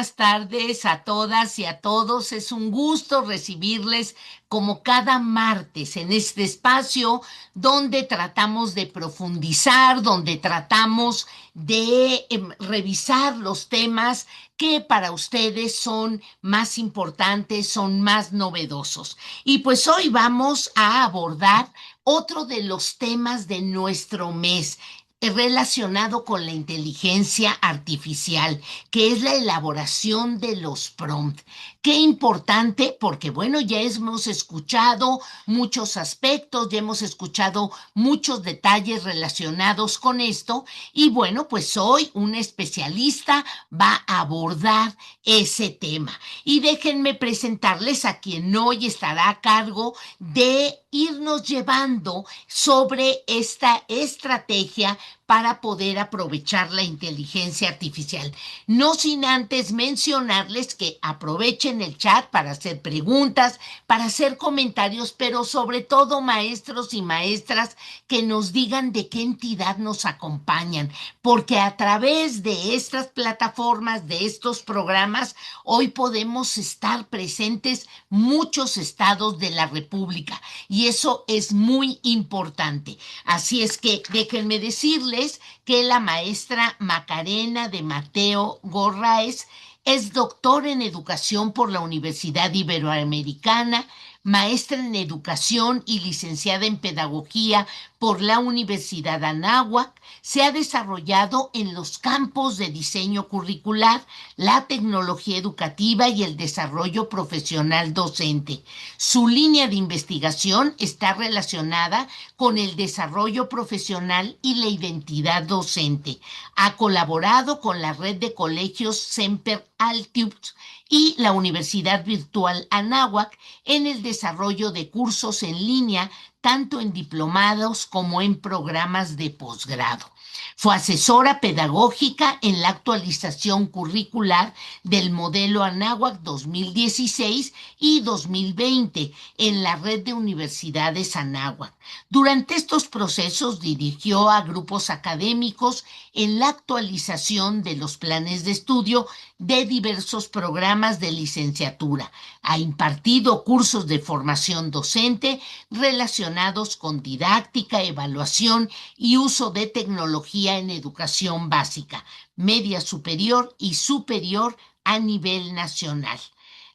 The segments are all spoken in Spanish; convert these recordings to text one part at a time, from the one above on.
buenas tardes a todas y a todos. Es un gusto recibirles como cada martes en este espacio donde tratamos de profundizar, donde tratamos de revisar los temas que para ustedes son más importantes, son más novedosos. Y pues hoy vamos a abordar otro de los temas de nuestro mes relacionado con la inteligencia artificial, que es la elaboración de los prompts. Qué importante, porque bueno, ya hemos escuchado muchos aspectos, ya hemos escuchado muchos detalles relacionados con esto, y bueno, pues hoy un especialista va a abordar ese tema. Y déjenme presentarles a quien hoy estará a cargo de irnos llevando sobre esta estrategia para poder aprovechar la inteligencia artificial. No sin antes mencionarles que aprovechen el chat para hacer preguntas, para hacer comentarios, pero sobre todo maestros y maestras que nos digan de qué entidad nos acompañan, porque a través de estas plataformas, de estos programas, hoy podemos estar presentes muchos estados de la República y eso es muy importante. Así es que déjenme decirles que la maestra Macarena de Mateo Gorraes es doctor en educación por la Universidad Iberoamericana, maestra en educación y licenciada en pedagogía por la Universidad Anáhuac. Se ha desarrollado en los campos de diseño curricular, la tecnología educativa y el desarrollo profesional docente. Su línea de investigación está relacionada con el desarrollo profesional y la identidad docente. Ha colaborado con la red de colegios Semper Altius y la Universidad Virtual Anáhuac en el desarrollo de cursos en línea, tanto en diplomados como en programas de posgrado. Fue asesora pedagógica en la actualización curricular del modelo Anáhuac 2016 y 2020 en la red de universidades Anáhuac. Durante estos procesos dirigió a grupos académicos en la actualización de los planes de estudio de diversos programas de licenciatura. Ha impartido cursos de formación docente relacionados con didáctica, evaluación y uso de tecnología en educación básica, media superior y superior a nivel nacional.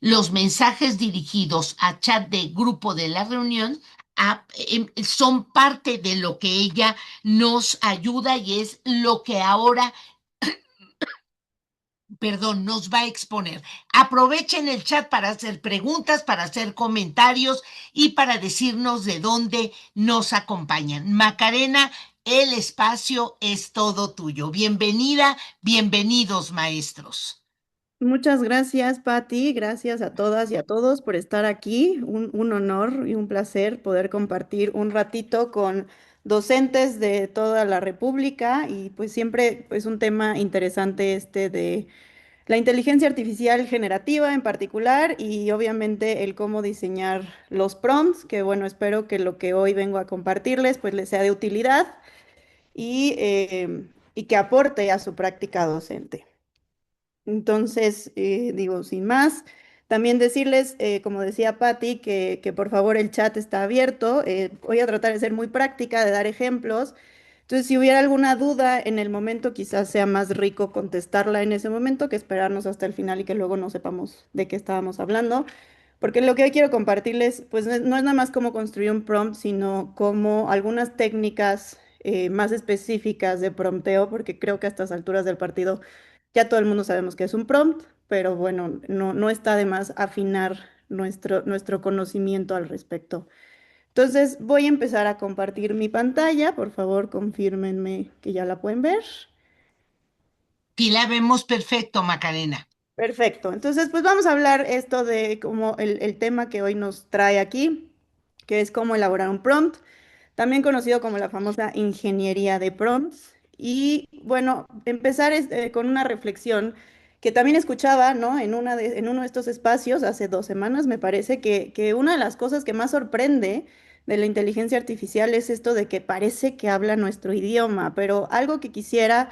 Los mensajes dirigidos a chat de grupo de la reunión son parte de lo que ella nos ayuda y es lo que ahora, perdón, nos va a exponer. Aprovechen el chat para hacer preguntas, para hacer comentarios y para decirnos de dónde nos acompañan. Macarena, el espacio es todo tuyo. Bienvenida, bienvenidos, maestros. Muchas gracias, Patti. Gracias a todas y a todos por estar aquí. Un honor y un placer poder compartir un ratito con docentes de toda la República y pues siempre es un tema interesante este de la inteligencia artificial generativa en particular y obviamente el cómo diseñar los prompts, que bueno, espero que lo que hoy vengo a compartirles pues les sea de utilidad y que aporte a su práctica docente. Entonces, digo, sin más, también decirles, como decía Patti, que por favor el chat está abierto. Voy a tratar de ser muy práctica, de dar ejemplos. Entonces, si hubiera alguna duda en el momento, quizás sea más rico contestarla en ese momento que esperarnos hasta el final y que luego no sepamos de qué estábamos hablando. Porque lo que hoy quiero compartirles, pues no es nada más cómo construir un prompt, sino como algunas técnicas más específicas de prompteo, porque creo que a estas alturas del partido ya todo el mundo sabemos que es un prompt, pero bueno, no está de más afinar nuestro conocimiento al respecto. Entonces voy a empezar a compartir mi pantalla. Por favor, confírmenme que ya la pueden ver. Aquí la vemos perfecto, Macarena. Perfecto. Entonces, pues vamos a hablar esto de como el tema que hoy nos trae aquí, que es cómo elaborar un prompt, también conocido como la famosa ingeniería de prompts. Y bueno, empezar con una reflexión que también escuchaba, ¿no? En uno de estos espacios hace 2 semanas, me parece que una de las cosas que más sorprende de la inteligencia artificial es esto de que parece que habla nuestro idioma, pero algo que quisiera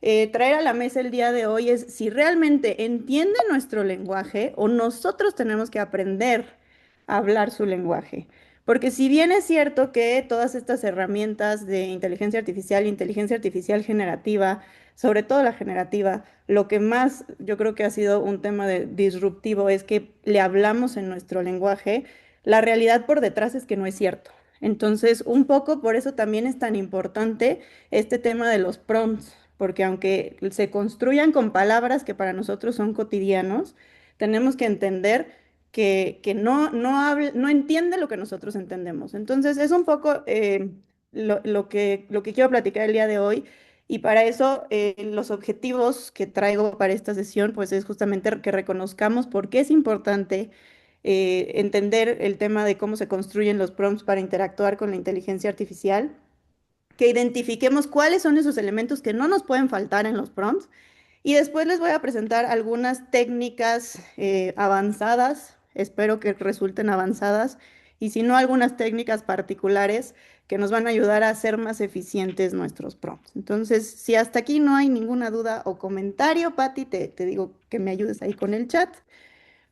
traer a la mesa el día de hoy es si realmente entiende nuestro lenguaje o nosotros tenemos que aprender a hablar su lenguaje. Porque si bien es cierto que todas estas herramientas de inteligencia artificial generativa, sobre todo la generativa, lo que más yo creo que ha sido un tema disruptivo es que le hablamos en nuestro lenguaje, la realidad por detrás es que no es cierto. Entonces, un poco por eso también es tan importante este tema de los prompts, porque aunque se construyan con palabras que para nosotros son cotidianos, tenemos que entender que no entiende lo que nosotros entendemos. Entonces, es un poco lo que quiero platicar el día de hoy. Y para eso, los objetivos que traigo para esta sesión, pues es justamente que reconozcamos por qué es importante entender el tema de cómo se construyen los prompts para interactuar con la inteligencia artificial, que identifiquemos cuáles son esos elementos que no nos pueden faltar en los prompts y después les voy a presentar algunas técnicas avanzadas, espero que resulten avanzadas, y si no, algunas técnicas particulares que nos van a ayudar a hacer más eficientes nuestros prompts. Entonces, si hasta aquí no hay ninguna duda o comentario, Patti, te digo que me ayudes ahí con el chat.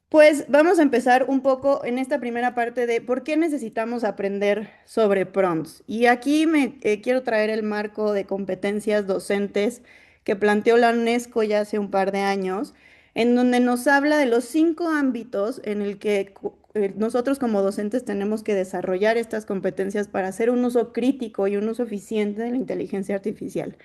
Pues vamos a empezar un poco en esta primera parte de por qué necesitamos aprender sobre prompts. Y aquí me quiero traer el marco de competencias docentes que planteó la UNESCO ya hace un par de años, en donde nos habla de los 5 ámbitos en el que nosotros como docentes tenemos que desarrollar estas competencias para hacer un uso crítico y un uso eficiente de la inteligencia artificial.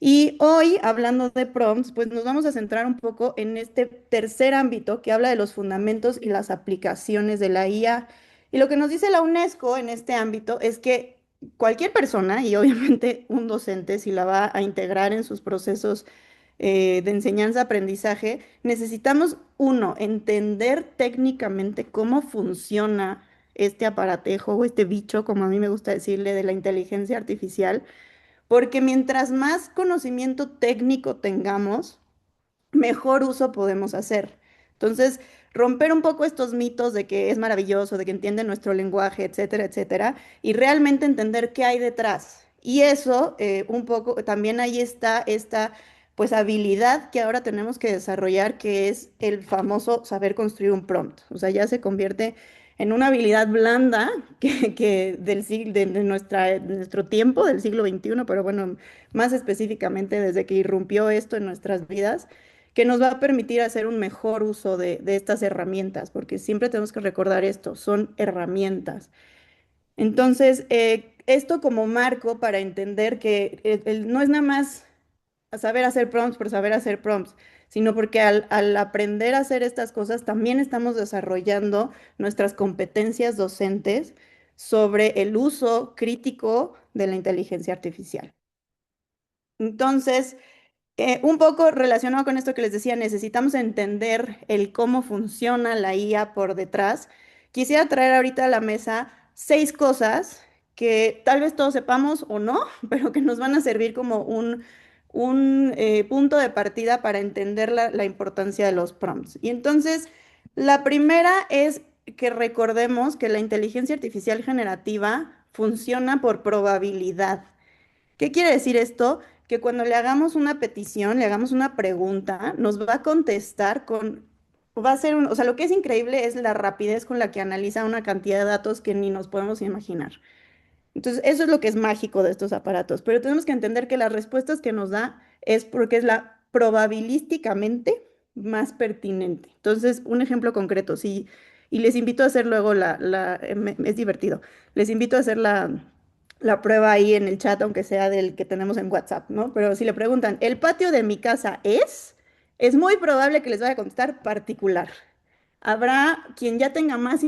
Y hoy, hablando de prompts, pues nos vamos a centrar un poco en este tercer ámbito que habla de los fundamentos y las aplicaciones de la IA. Y lo que nos dice la UNESCO en este ámbito es que cualquier persona, y obviamente un docente, si la va a integrar en sus procesos de enseñanza-aprendizaje, necesitamos, uno, entender técnicamente cómo funciona este aparatejo o este bicho, como a mí me gusta decirle, de la inteligencia artificial, porque mientras más conocimiento técnico tengamos, mejor uso podemos hacer. Entonces, romper un poco estos mitos de que es maravilloso, de que entiende nuestro lenguaje, etcétera, etcétera, y realmente entender qué hay detrás. Y eso, un poco, también ahí está esta, pues, habilidad que ahora tenemos que desarrollar, que es el famoso saber construir un prompt. O sea, ya se convierte en una habilidad blanda que de nuestro tiempo, del siglo XXI, pero bueno, más específicamente desde que irrumpió esto en nuestras vidas, que nos va a permitir hacer un mejor uso de estas herramientas, porque siempre tenemos que recordar esto, son herramientas. Entonces, esto como marco para entender que no es nada más saber hacer prompts por saber hacer prompts, sino porque al aprender a hacer estas cosas también estamos desarrollando nuestras competencias docentes sobre el uso crítico de la inteligencia artificial. Entonces, un poco relacionado con esto que les decía, necesitamos entender el cómo funciona la IA por detrás. Quisiera traer ahorita a la mesa 6 cosas que tal vez todos sepamos o no, pero que nos van a servir como un punto de partida para entender la importancia de los prompts. Y entonces, la primera es que recordemos que la inteligencia artificial generativa funciona por probabilidad. ¿Qué quiere decir esto? Que cuando le hagamos una petición, le hagamos una pregunta, nos va a contestar va a ser o sea, lo que es increíble es la rapidez con la que analiza una cantidad de datos que ni nos podemos imaginar. Entonces, eso es lo que es mágico de estos aparatos, pero tenemos que entender que las respuestas que nos da es porque es la probabilísticamente más pertinente. Entonces, un ejemplo concreto, sí, y les invito a hacer luego es divertido, les invito a hacer la prueba ahí en el chat, aunque sea del que tenemos en WhatsApp, ¿no? Pero si le preguntan, ¿el patio de mi casa es muy probable que les vaya a contestar particular. Habrá quien ya tenga más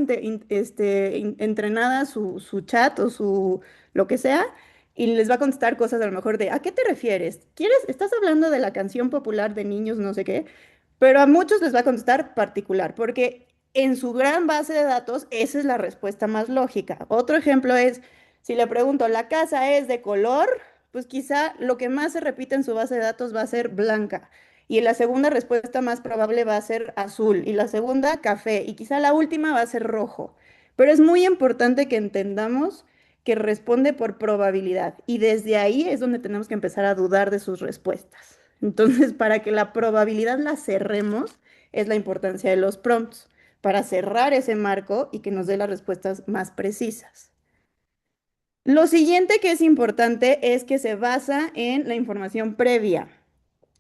entrenada su chat o su lo que sea y les va a contestar cosas a lo mejor de ¿a qué te refieres? ¿Estás hablando de la canción popular de niños, no sé qué? Pero a muchos les va a contestar particular, porque en su gran base de datos esa es la respuesta más lógica. Otro ejemplo es, si le pregunto, ¿la casa es de color? Pues quizá lo que más se repite en su base de datos va a ser blanca. Y la segunda respuesta más probable va a ser azul y la segunda café y quizá la última va a ser rojo. Pero es muy importante que entendamos que responde por probabilidad y desde ahí es donde tenemos que empezar a dudar de sus respuestas. Entonces, para que la probabilidad la cerremos, es la importancia de los prompts, para cerrar ese marco y que nos dé las respuestas más precisas. Lo siguiente que es importante es que se basa en la información previa.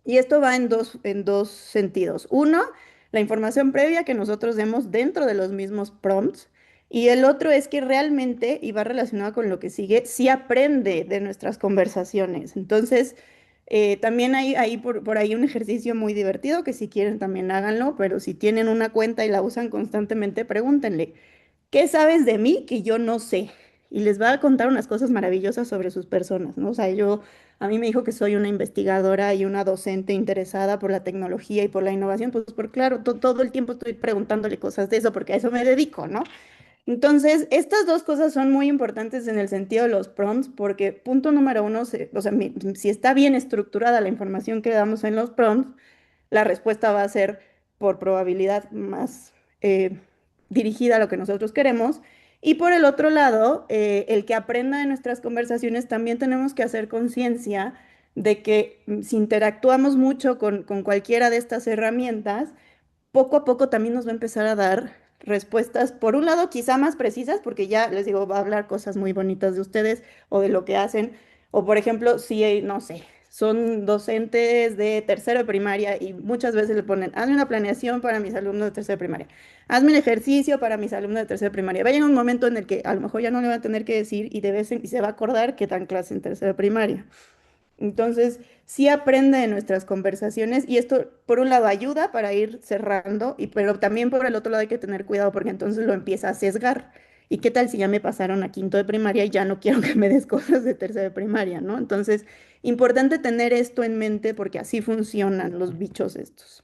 Y esto va en dos sentidos. Uno, la información previa que nosotros demos dentro de los mismos prompts. Y el otro es que realmente, y va relacionado con lo que sigue, sí aprende de nuestras conversaciones. Entonces, también hay, por ahí un ejercicio muy divertido que si quieren también háganlo, pero si tienen una cuenta y la usan constantemente, pregúntenle. ¿Qué sabes de mí que yo no sé? Y les va a contar unas cosas maravillosas sobre sus personas, ¿no? O sea, a mí me dijo que soy una investigadora y una docente interesada por la tecnología y por la innovación, pues por claro, todo el tiempo estoy preguntándole cosas de eso porque a eso me dedico, ¿no? Entonces, estas dos cosas son muy importantes en el sentido de los prompts, porque punto número uno, o sea, si está bien estructurada la información que damos en los prompts, la respuesta va a ser por probabilidad más dirigida a lo que nosotros queremos. Y por el otro lado, el que aprenda de nuestras conversaciones, también tenemos que hacer conciencia de que si interactuamos mucho con cualquiera de estas herramientas, poco a poco también nos va a empezar a dar respuestas, por un lado quizá más precisas, porque ya les digo, va a hablar cosas muy bonitas de ustedes o de lo que hacen, o por ejemplo, si, no sé, son docentes de tercero de primaria y muchas veces le ponen, hazme una planeación para mis alumnos de tercero de primaria, hazme un ejercicio para mis alumnos de tercero de primaria. Va a llegar un momento en el que a lo mejor ya no le van a tener que decir y se va a acordar que dan clase en tercero de primaria. Entonces, sí aprende de nuestras conversaciones y esto, por un lado, ayuda para ir cerrando, pero también por el otro lado hay que tener cuidado porque entonces lo empieza a sesgar. ¿Y qué tal si ya me pasaron a quinto de primaria y ya no quiero que me des cosas de tercero de primaria, ¿no? Entonces, importante tener esto en mente porque así funcionan los bichos estos.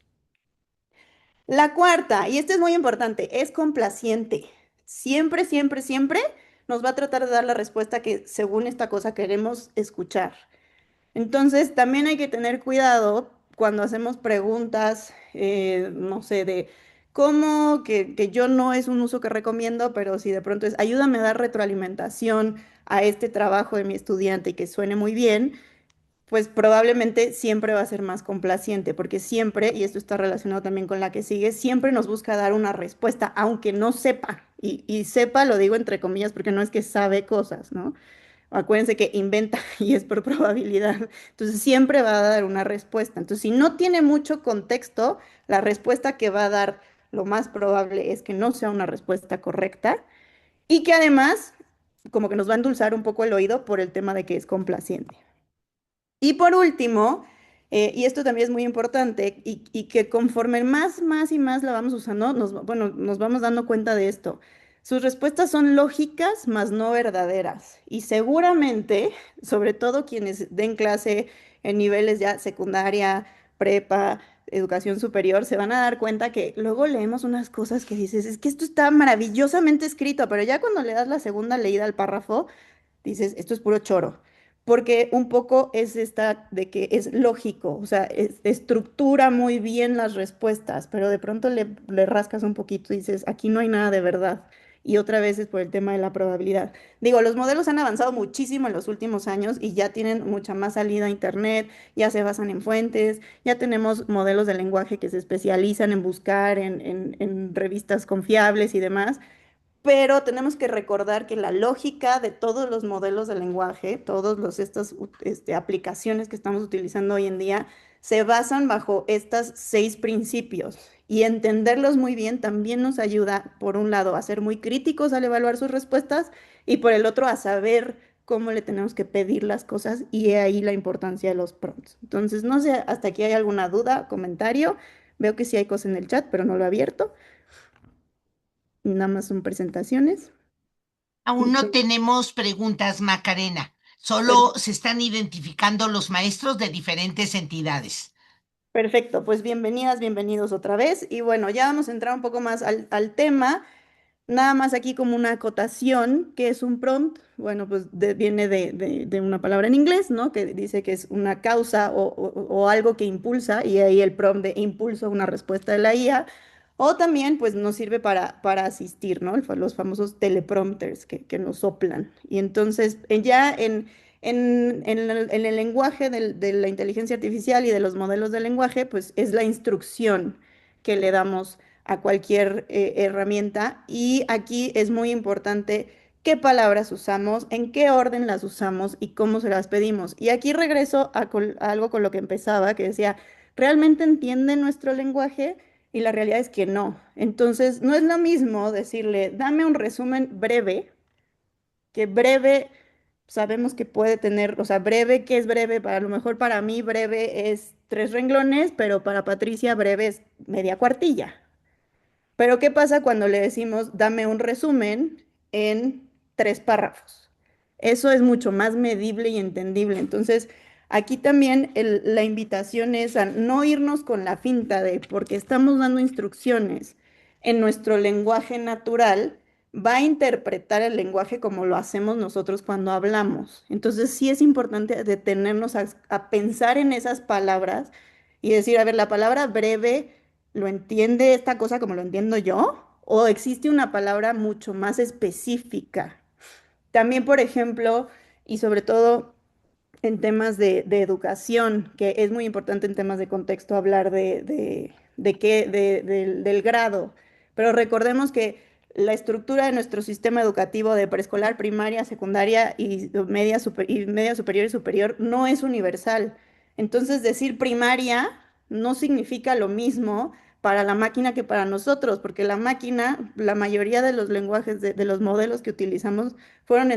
La cuarta, y esta es muy importante, es complaciente. Siempre, siempre, siempre nos va a tratar de dar la respuesta que según esta cosa queremos escuchar. Entonces, también hay que tener cuidado cuando hacemos preguntas, no sé, de cómo, que yo no es un uso que recomiendo, pero si de pronto es, ayúdame a dar retroalimentación a este trabajo de mi estudiante y que suene muy bien, pues probablemente siempre va a ser más complaciente, porque siempre, y esto está relacionado también con la que sigue, siempre nos busca dar una respuesta, aunque no sepa. Y sepa, lo digo entre comillas, porque no es que sabe cosas, ¿no? Acuérdense que inventa y es por probabilidad. Entonces siempre va a dar una respuesta. Entonces, si no tiene mucho contexto, la respuesta que va a dar lo más probable es que no sea una respuesta correcta y que además como que nos va a endulzar un poco el oído por el tema de que es complaciente. Y por último, y esto también es muy importante, y que conforme más y más la vamos usando, bueno, nos vamos dando cuenta de esto. Sus respuestas son lógicas, mas no verdaderas. Y seguramente, sobre todo quienes den clase en niveles ya secundaria, prepa, educación superior, se van a dar cuenta que luego leemos unas cosas que dices, es que esto está maravillosamente escrito, pero ya cuando le das la segunda leída al párrafo, dices, esto es puro choro, porque un poco es esta de que es lógico, o sea, estructura muy bien las respuestas, pero de pronto le rascas un poquito y dices, aquí no hay nada de verdad. Y otra vez es por el tema de la probabilidad. Digo, los modelos han avanzado muchísimo en los últimos años y ya tienen mucha más salida a Internet, ya se basan en fuentes, ya tenemos modelos de lenguaje que se especializan en buscar en revistas confiables y demás. Pero tenemos que recordar que la lógica de todos los modelos de lenguaje, todas estas aplicaciones que estamos utilizando hoy en día, se basan bajo estos seis principios. Y entenderlos muy bien también nos ayuda, por un lado, a ser muy críticos al evaluar sus respuestas y por el otro, a saber cómo le tenemos que pedir las cosas y he ahí la importancia de los prompts. Entonces, no sé, hasta aquí hay alguna duda, comentario. Veo que sí hay cosas en el chat, pero no lo he abierto. Nada más son presentaciones. Aún no tenemos preguntas, Macarena. Per- Solo se están identificando los maestros de diferentes entidades. Perfecto, pues bienvenidas, bienvenidos otra vez. Y bueno, ya vamos a entrar un poco más al tema. Nada más aquí como una acotación, que es un prompt. Bueno, pues viene de una palabra en inglés, ¿no? Que dice que es una causa o algo que impulsa, y ahí el prompt de impulso a una respuesta de la IA. O también, pues, nos sirve para asistir, ¿no? Los famosos teleprompters que nos soplan. Y entonces, ya En el lenguaje de la inteligencia artificial y de los modelos de lenguaje, pues es la instrucción que le damos a cualquier herramienta. Y aquí es muy importante qué palabras usamos, en qué orden las usamos y cómo se las pedimos. Y aquí regreso a algo con lo que empezaba, que decía, ¿realmente entienden nuestro lenguaje? Y la realidad es que no. Entonces, no es lo mismo decirle, dame un resumen breve, que breve sabemos que puede tener, o sea, breve, ¿qué es breve? Para a lo mejor para mí breve es 3 renglones, pero para Patricia breve es media cuartilla. Pero ¿qué pasa cuando le decimos, dame un resumen en 3 párrafos? Eso es mucho más medible y entendible. Entonces, aquí también la invitación es a no irnos con la finta de, porque estamos dando instrucciones en nuestro lenguaje natural, va a interpretar el lenguaje como lo hacemos nosotros cuando hablamos. Entonces, sí es importante detenernos a pensar en esas palabras y decir, a ver, la palabra breve. ¿Lo entiende esta cosa como lo entiendo yo? ¿O existe una palabra mucho más específica? También, por ejemplo, y sobre todo en temas de educación, que es muy importante en temas de contexto hablar del grado. Pero recordemos que la estructura de nuestro sistema educativo de preescolar, primaria, secundaria y media superior y superior no es universal. Entonces, decir primaria no significa lo mismo para la máquina que para nosotros, porque la máquina, la mayoría de los lenguajes de los modelos que utilizamos fueron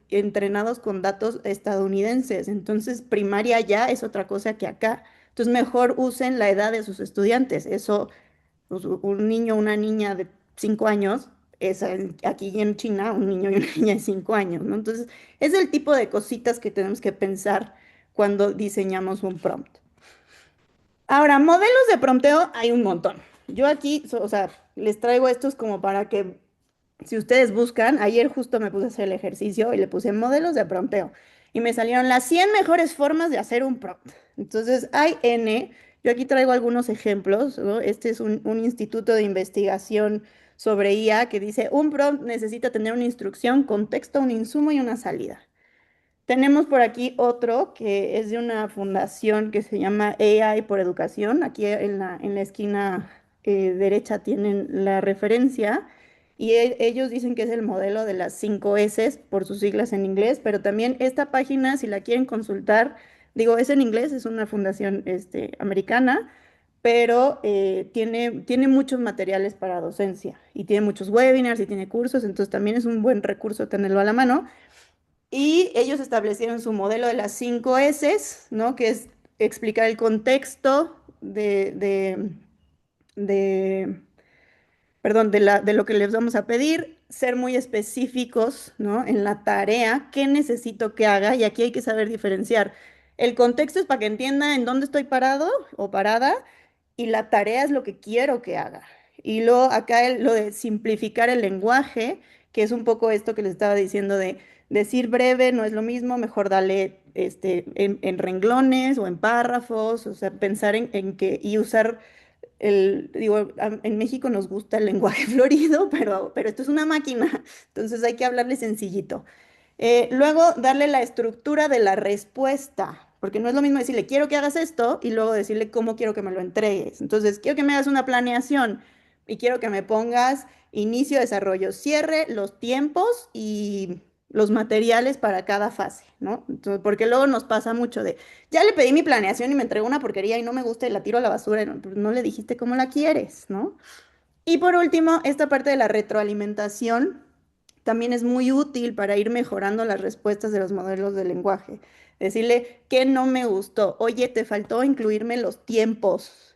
entrenados con datos estadounidenses. Entonces, primaria ya es otra cosa que acá. Entonces, mejor usen la edad de sus estudiantes. Eso, pues, un niño o una niña de 5 años, aquí en China, un niño y una niña de 5 años, ¿no? Entonces, es el tipo de cositas que tenemos que pensar cuando diseñamos un prompt. Ahora, modelos de prompteo hay un montón. Yo aquí, o sea, les traigo estos como para que si ustedes buscan, ayer justo me puse a hacer el ejercicio y le puse modelos de prompteo y me salieron las 100 mejores formas de hacer un prompt. Entonces, hay N, yo aquí traigo algunos ejemplos, ¿no? Este es un instituto de investigación sobre IA que dice, un prompt necesita tener una instrucción, contexto, un insumo y una salida. Tenemos por aquí otro que es de una fundación que se llama AI por Educación. Aquí en la esquina derecha tienen la referencia y ellos dicen que es el modelo de las 5 S por sus siglas en inglés, pero también esta página, si la quieren consultar, digo, es en inglés, es una fundación americana, pero tiene muchos materiales para docencia y tiene muchos webinars y tiene cursos, entonces también es un buen recurso tenerlo a la mano. Y ellos establecieron su modelo de las 5 S, ¿no? Que es explicar el contexto de, perdón, de lo que les vamos a pedir, ser muy específicos, ¿no? En la tarea, qué necesito que haga, y aquí hay que saber diferenciar. El contexto es para que entienda en dónde estoy parado o parada, y la tarea es lo que quiero que haga. Y luego acá lo de simplificar el lenguaje, que es un poco esto que les estaba diciendo de decir breve no es lo mismo, mejor darle en renglones o en párrafos, o sea, pensar en que y usar digo, en México nos gusta el lenguaje florido, pero esto es una máquina, entonces hay que hablarle sencillito. Luego, darle la estructura de la respuesta, porque no es lo mismo decirle, quiero que hagas esto, y luego decirle cómo quiero que me lo entregues. Entonces, quiero que me hagas una planeación y quiero que me pongas inicio, desarrollo, cierre, los tiempos y los materiales para cada fase, ¿no? Entonces, porque luego nos pasa mucho de, ya le pedí mi planeación y me entregó una porquería y no me gusta y la tiro a la basura y no, pues no le dijiste cómo la quieres, ¿no? Y por último, esta parte de la retroalimentación también es muy útil para ir mejorando las respuestas de los modelos de lenguaje. Decirle que no me gustó. Oye, te faltó incluirme los tiempos.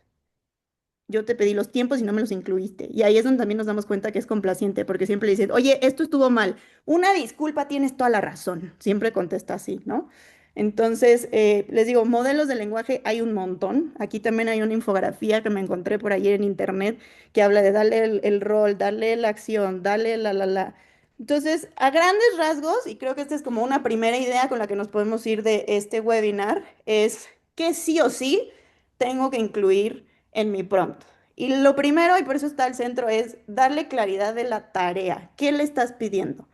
Yo te pedí los tiempos y no me los incluiste. Y ahí es donde también nos damos cuenta que es complaciente, porque siempre le dicen, oye, esto estuvo mal. Una disculpa, tienes toda la razón. Siempre contesta así, ¿no? Entonces, les digo, modelos de lenguaje hay un montón. Aquí también hay una infografía que me encontré por ayer en internet que habla de darle el rol, darle la acción, darle la. Entonces, a grandes rasgos, y creo que esta es como una primera idea con la que nos podemos ir de este webinar, es que sí o sí tengo que incluir en mi prompt. Y lo primero, y por eso está el centro, es darle claridad de la tarea. ¿Qué le estás pidiendo?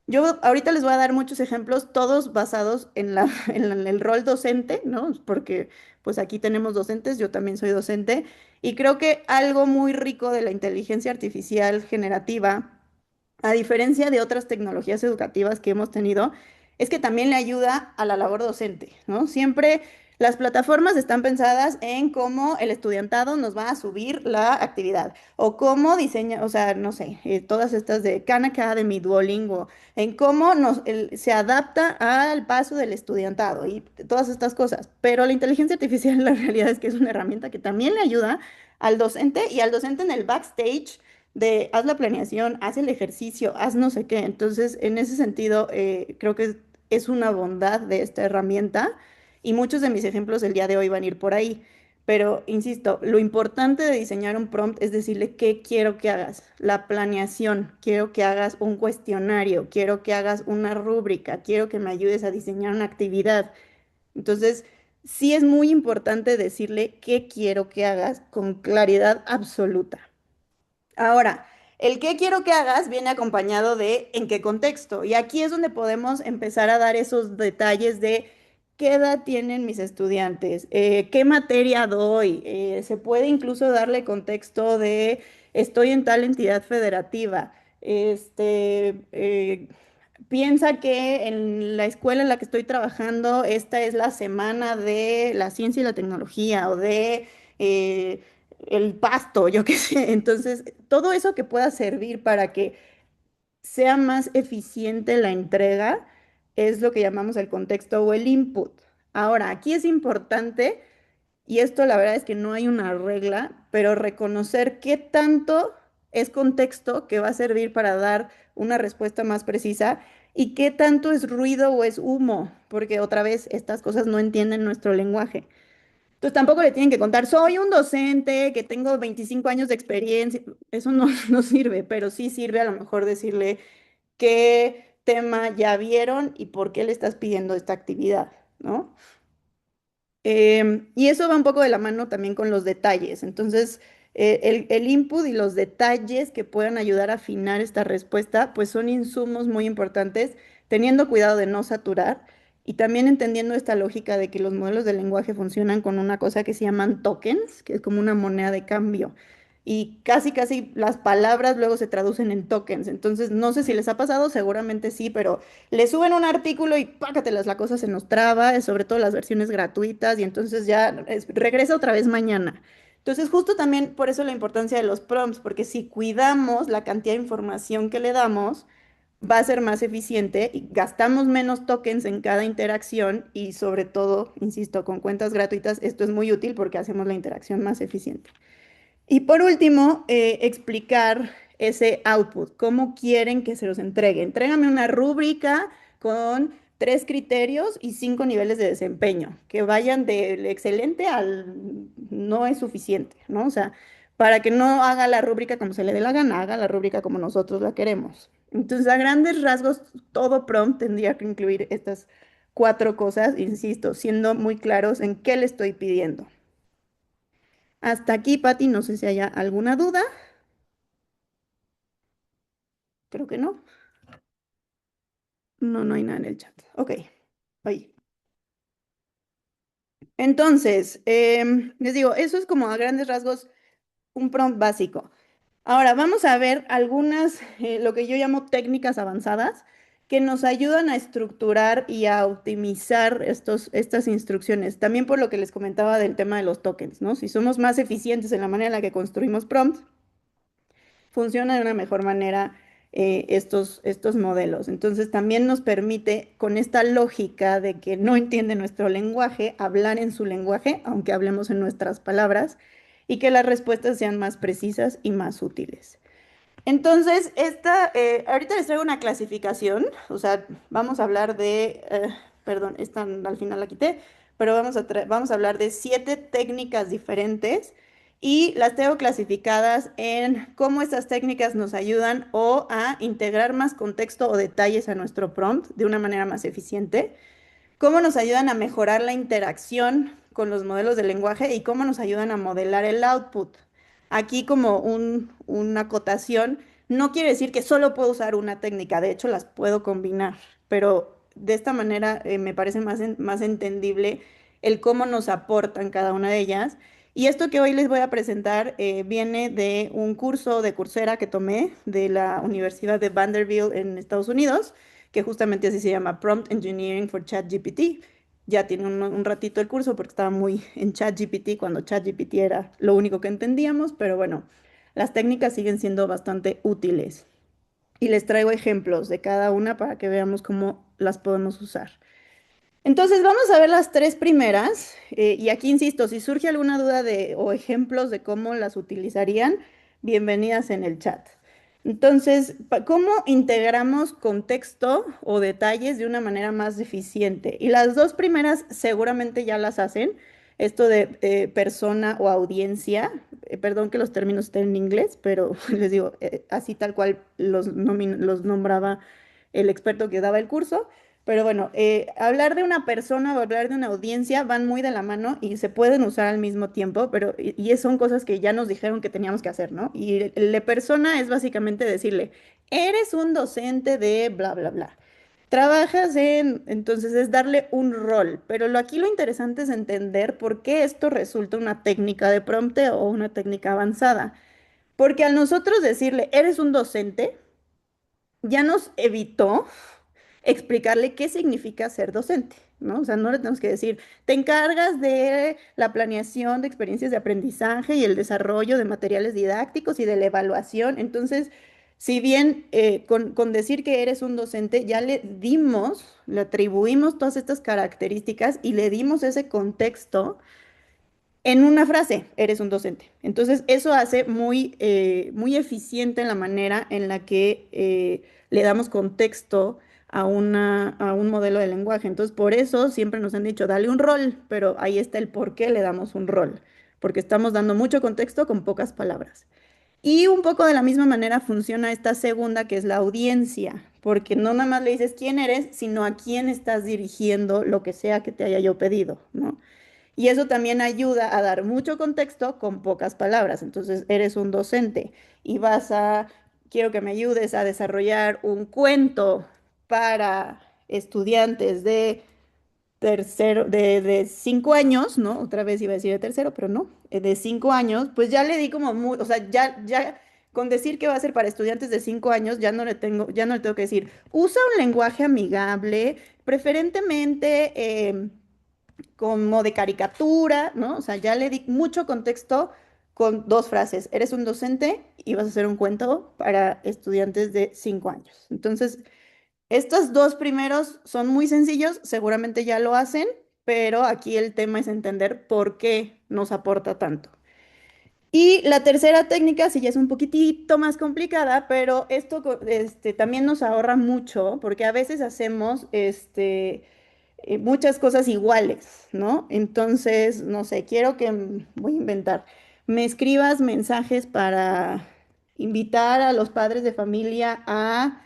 Yo ahorita les voy a dar muchos ejemplos, todos basados en en el rol docente, ¿no? Porque pues aquí tenemos docentes, yo también soy docente, y creo que algo muy rico de la inteligencia artificial generativa, a diferencia de otras tecnologías educativas que hemos tenido, es que también le ayuda a la labor docente, ¿no? Siempre las plataformas están pensadas en cómo el estudiantado nos va a subir la actividad o cómo diseña, o sea, no sé, todas estas de Khan Academy, Duolingo, en cómo se adapta al paso del estudiantado y todas estas cosas. Pero la inteligencia artificial, la realidad es que es una herramienta que también le ayuda al docente y al docente en el backstage de haz la planeación, haz el ejercicio, haz no sé qué. Entonces, en ese sentido, creo que es una bondad de esta herramienta y muchos de mis ejemplos el día de hoy van a ir por ahí. Pero, insisto, lo importante de diseñar un prompt es decirle qué quiero que hagas. La planeación, quiero que hagas un cuestionario, quiero que hagas una rúbrica, quiero que me ayudes a diseñar una actividad. Entonces, sí es muy importante decirle qué quiero que hagas con claridad absoluta. Ahora, el qué quiero que hagas viene acompañado de en qué contexto. Y aquí es donde podemos empezar a dar esos detalles de qué edad tienen mis estudiantes, qué materia doy. Se puede incluso darle contexto de estoy en tal entidad federativa. Piensa que en la escuela en la que estoy trabajando, esta es la semana de la ciencia y la tecnología o de eh, el pasto, yo qué sé. Entonces, todo eso que pueda servir para que sea más eficiente la entrega es lo que llamamos el contexto o el input. Ahora, aquí es importante, y esto la verdad es que no hay una regla, pero reconocer qué tanto es contexto que va a servir para dar una respuesta más precisa y qué tanto es ruido o es humo, porque otra vez estas cosas no entienden nuestro lenguaje. Entonces tampoco le tienen que contar, soy un docente que tengo 25 años de experiencia. Eso no, no sirve, pero sí sirve a lo mejor decirle qué tema ya vieron y por qué le estás pidiendo esta actividad, ¿no? Y eso va un poco de la mano también con los detalles. Entonces, el input y los detalles que puedan ayudar a afinar esta respuesta, pues son insumos muy importantes, teniendo cuidado de no saturar y también entendiendo esta lógica de que los modelos de lenguaje funcionan con una cosa que se llaman tokens, que es como una moneda de cambio. Y casi las palabras luego se traducen en tokens. Entonces, no sé si les ha pasado, seguramente sí, pero le suben un artículo y pácatelas, la cosa se nos traba, sobre todo las versiones gratuitas, y entonces ya regresa otra vez mañana. Entonces, justo también por eso la importancia de los prompts, porque si cuidamos la cantidad de información que le damos, va a ser más eficiente y gastamos menos tokens en cada interacción y sobre todo, insisto, con cuentas gratuitas, esto es muy útil porque hacemos la interacción más eficiente. Y por último, explicar ese output, cómo quieren que se los entregue. Entrégame una rúbrica con 3 criterios y 5 niveles de desempeño, que vayan del excelente al no es suficiente, ¿no? O sea, para que no haga la rúbrica como se le dé la gana, haga la rúbrica como nosotros la queremos. Entonces, a grandes rasgos, todo prompt tendría que incluir estas 4 cosas, insisto, siendo muy claros en qué le estoy pidiendo. Hasta aquí, Pati, no sé si haya alguna duda. Creo que no. No, no hay nada en el chat. Ok, ahí. Entonces, les digo, eso es como a grandes rasgos un prompt básico. Ahora, vamos a ver algunas, lo que yo llamo técnicas avanzadas, que nos ayudan a estructurar y a optimizar estas instrucciones. También por lo que les comentaba del tema de los tokens, ¿no? Si somos más eficientes en la manera en la que construimos prompts, funciona de una mejor manera estos modelos. Entonces también nos permite, con esta lógica de que no entiende nuestro lenguaje, hablar en su lenguaje, aunque hablemos en nuestras palabras, y que las respuestas sean más precisas y más útiles. Entonces, ahorita les traigo una clasificación, o sea, vamos a hablar perdón, esta al final la quité, pero vamos a hablar de 7 técnicas diferentes y las tengo clasificadas en cómo estas técnicas nos ayudan o a integrar más contexto o detalles a nuestro prompt de una manera más eficiente, cómo nos ayudan a mejorar la interacción con los modelos de lenguaje y cómo nos ayudan a modelar el output. Aquí como una acotación, No quiere decir que solo puedo usar una técnica, de hecho las puedo combinar, pero de esta manera me parece más entendible el cómo nos aportan cada una de ellas. Y esto que hoy les voy a presentar viene de un curso de Coursera que tomé de la Universidad de Vanderbilt en Estados Unidos, que justamente así se llama Prompt Engineering for ChatGPT. Ya tiene un ratito el curso porque estaba muy en ChatGPT cuando ChatGPT era lo único que entendíamos, pero bueno, las técnicas siguen siendo bastante útiles. Y les traigo ejemplos de cada una para que veamos cómo las podemos usar. Entonces vamos a ver las tres primeras y aquí insisto, si surge alguna duda o ejemplos de cómo las utilizarían, bienvenidas en el chat. Entonces, ¿cómo integramos contexto o detalles de una manera más eficiente? Y las dos primeras seguramente ya las hacen. Esto de persona o audiencia, perdón que los términos estén en inglés, pero les digo, así tal cual los nombraba el experto que daba el curso. Pero bueno, hablar de una persona o hablar de una audiencia van muy de la mano y se pueden usar al mismo tiempo, pero son cosas que ya nos dijeron que teníamos que hacer, ¿no? Y el de persona es básicamente decirle, eres un docente de bla, bla, bla. Trabajas entonces es darle un rol, pero aquí lo interesante es entender por qué esto resulta una técnica de prompteo o una técnica avanzada. Porque al nosotros decirle, eres un docente, ya nos evitó explicarle qué significa ser docente, ¿no? O sea, no le tenemos que decir, te encargas de la planeación de experiencias de aprendizaje y el desarrollo de materiales didácticos y de la evaluación. Entonces, si bien con decir que eres un docente, ya le atribuimos todas estas características y le dimos ese contexto en una frase, eres un docente. Entonces, eso hace muy eficiente la manera en la que le damos contexto a un modelo de lenguaje. Entonces, por eso siempre nos han dicho, dale un rol, pero ahí está el por qué le damos un rol, porque estamos dando mucho contexto con pocas palabras. Y un poco de la misma manera funciona esta segunda, que es la audiencia, porque no nada más le dices quién eres, sino a quién estás dirigiendo lo que sea que te haya yo pedido, ¿no? Y eso también ayuda a dar mucho contexto con pocas palabras. Entonces, eres un docente y quiero que me ayudes a desarrollar un cuento para estudiantes de tercero, de 5 años, ¿no? Otra vez iba a decir de tercero, pero no, de 5 años, pues ya le di como muy, o sea, ya con decir que va a ser para estudiantes de 5 años, ya no le tengo que decir, usa un lenguaje amigable, preferentemente como de caricatura, ¿no? O sea, ya le di mucho contexto con dos frases. Eres un docente y vas a hacer un cuento para estudiantes de 5 años. Entonces, estos dos primeros son muy sencillos, seguramente ya lo hacen, pero aquí el tema es entender por qué nos aporta tanto. Y la tercera técnica, sí ya es un poquitito más complicada, pero esto también nos ahorra mucho porque a veces hacemos muchas cosas iguales, ¿no? Entonces, no sé, quiero que, voy a inventar, me escribas mensajes para invitar a los padres de familia a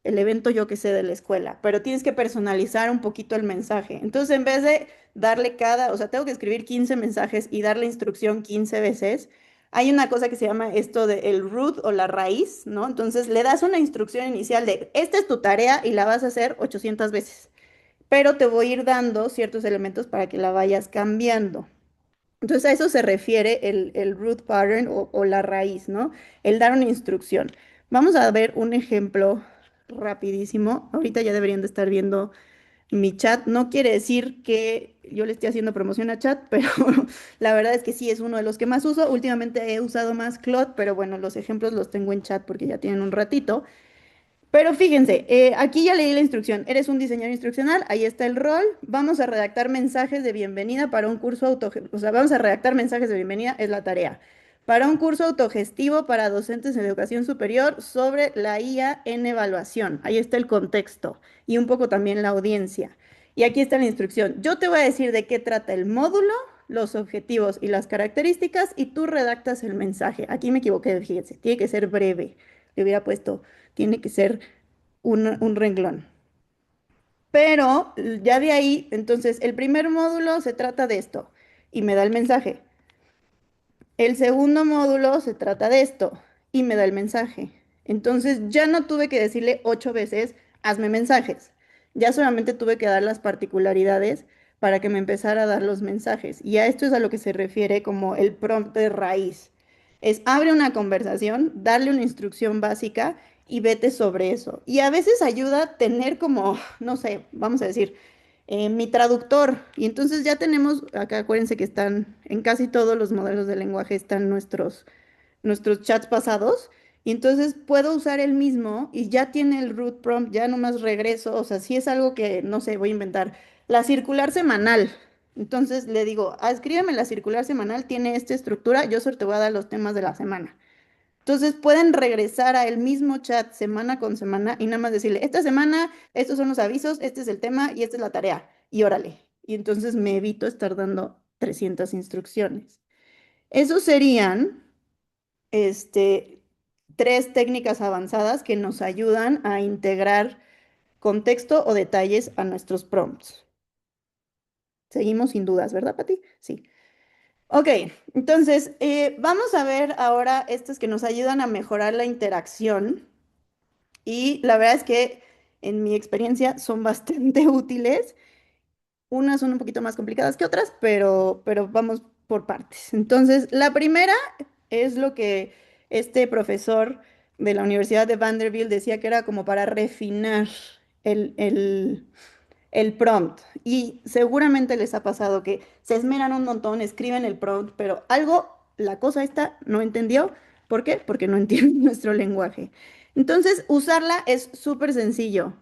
el evento, yo que sé, de la escuela, pero tienes que personalizar un poquito el mensaje. Entonces, en vez de o sea, tengo que escribir 15 mensajes y darle instrucción 15 veces, hay una cosa que se llama esto de el root o la raíz, ¿no? Entonces, le das una instrucción inicial de, esta es tu tarea y la vas a hacer 800 veces, pero te voy a ir dando ciertos elementos para que la vayas cambiando. Entonces a eso se refiere el root pattern o la raíz, ¿no? El dar una instrucción. Vamos a ver un ejemplo rapidísimo. Ahorita ya deberían de estar viendo mi chat. No quiere decir que yo le esté haciendo promoción a chat, pero la verdad es que sí es uno de los que más uso. Últimamente he usado más Claude, pero bueno, los ejemplos los tengo en chat porque ya tienen un ratito. Pero fíjense, aquí ya leí la instrucción. Eres un diseñador instruccional, ahí está el rol. Vamos a redactar mensajes de bienvenida para un curso o sea, vamos a redactar mensajes de bienvenida, es la tarea. Para un curso autogestivo para docentes en educación superior sobre la IA en evaluación. Ahí está el contexto y un poco también la audiencia. Y aquí está la instrucción. Yo te voy a decir de qué trata el módulo, los objetivos y las características y tú redactas el mensaje. Aquí me equivoqué, fíjense, tiene que ser breve. Le hubiera puesto tiene que ser un renglón. Pero ya de ahí, entonces, el primer módulo se trata de esto y me da el mensaje. El segundo módulo se trata de esto y me da el mensaje. Entonces ya no tuve que decirle 8 veces, hazme mensajes. Ya solamente tuve que dar las particularidades para que me empezara a dar los mensajes. Y a esto es a lo que se refiere como el prompt de raíz. Es abre una conversación, darle una instrucción básica y vete sobre eso. Y a veces ayuda a tener como, no sé, vamos a decir, mi traductor. Y entonces ya tenemos, acá acuérdense que están en casi todos los modelos de lenguaje, están nuestros chats pasados. Y entonces puedo usar el mismo y ya tiene el root prompt, ya nomás regreso. O sea, si es algo que, no sé, voy a inventar. La circular semanal. Entonces le digo, escríbeme la circular semanal, tiene esta estructura, yo solo te voy a dar los temas de la semana. Entonces pueden regresar a el mismo chat semana con semana y nada más decirle, esta semana, estos son los avisos, este es el tema y esta es la tarea. Y órale. Y entonces me evito estar dando 300 instrucciones. Esos serían, este, 3 técnicas avanzadas que nos ayudan a integrar contexto o detalles a nuestros prompts. Seguimos sin dudas, ¿verdad, Pati? Sí. Ok, entonces vamos a ver ahora estos que nos ayudan a mejorar la interacción. Y la verdad es que en mi experiencia son bastante útiles. Unas son un poquito más complicadas que otras, pero vamos por partes. Entonces, la primera es lo que este profesor de la Universidad de Vanderbilt decía que era como para refinar el, el, el prompt. Y seguramente les ha pasado que se esmeran un montón, escriben el prompt, pero algo, la cosa esta, no entendió. ¿Por qué? Porque no entienden nuestro lenguaje. Entonces, usarla es súper sencillo.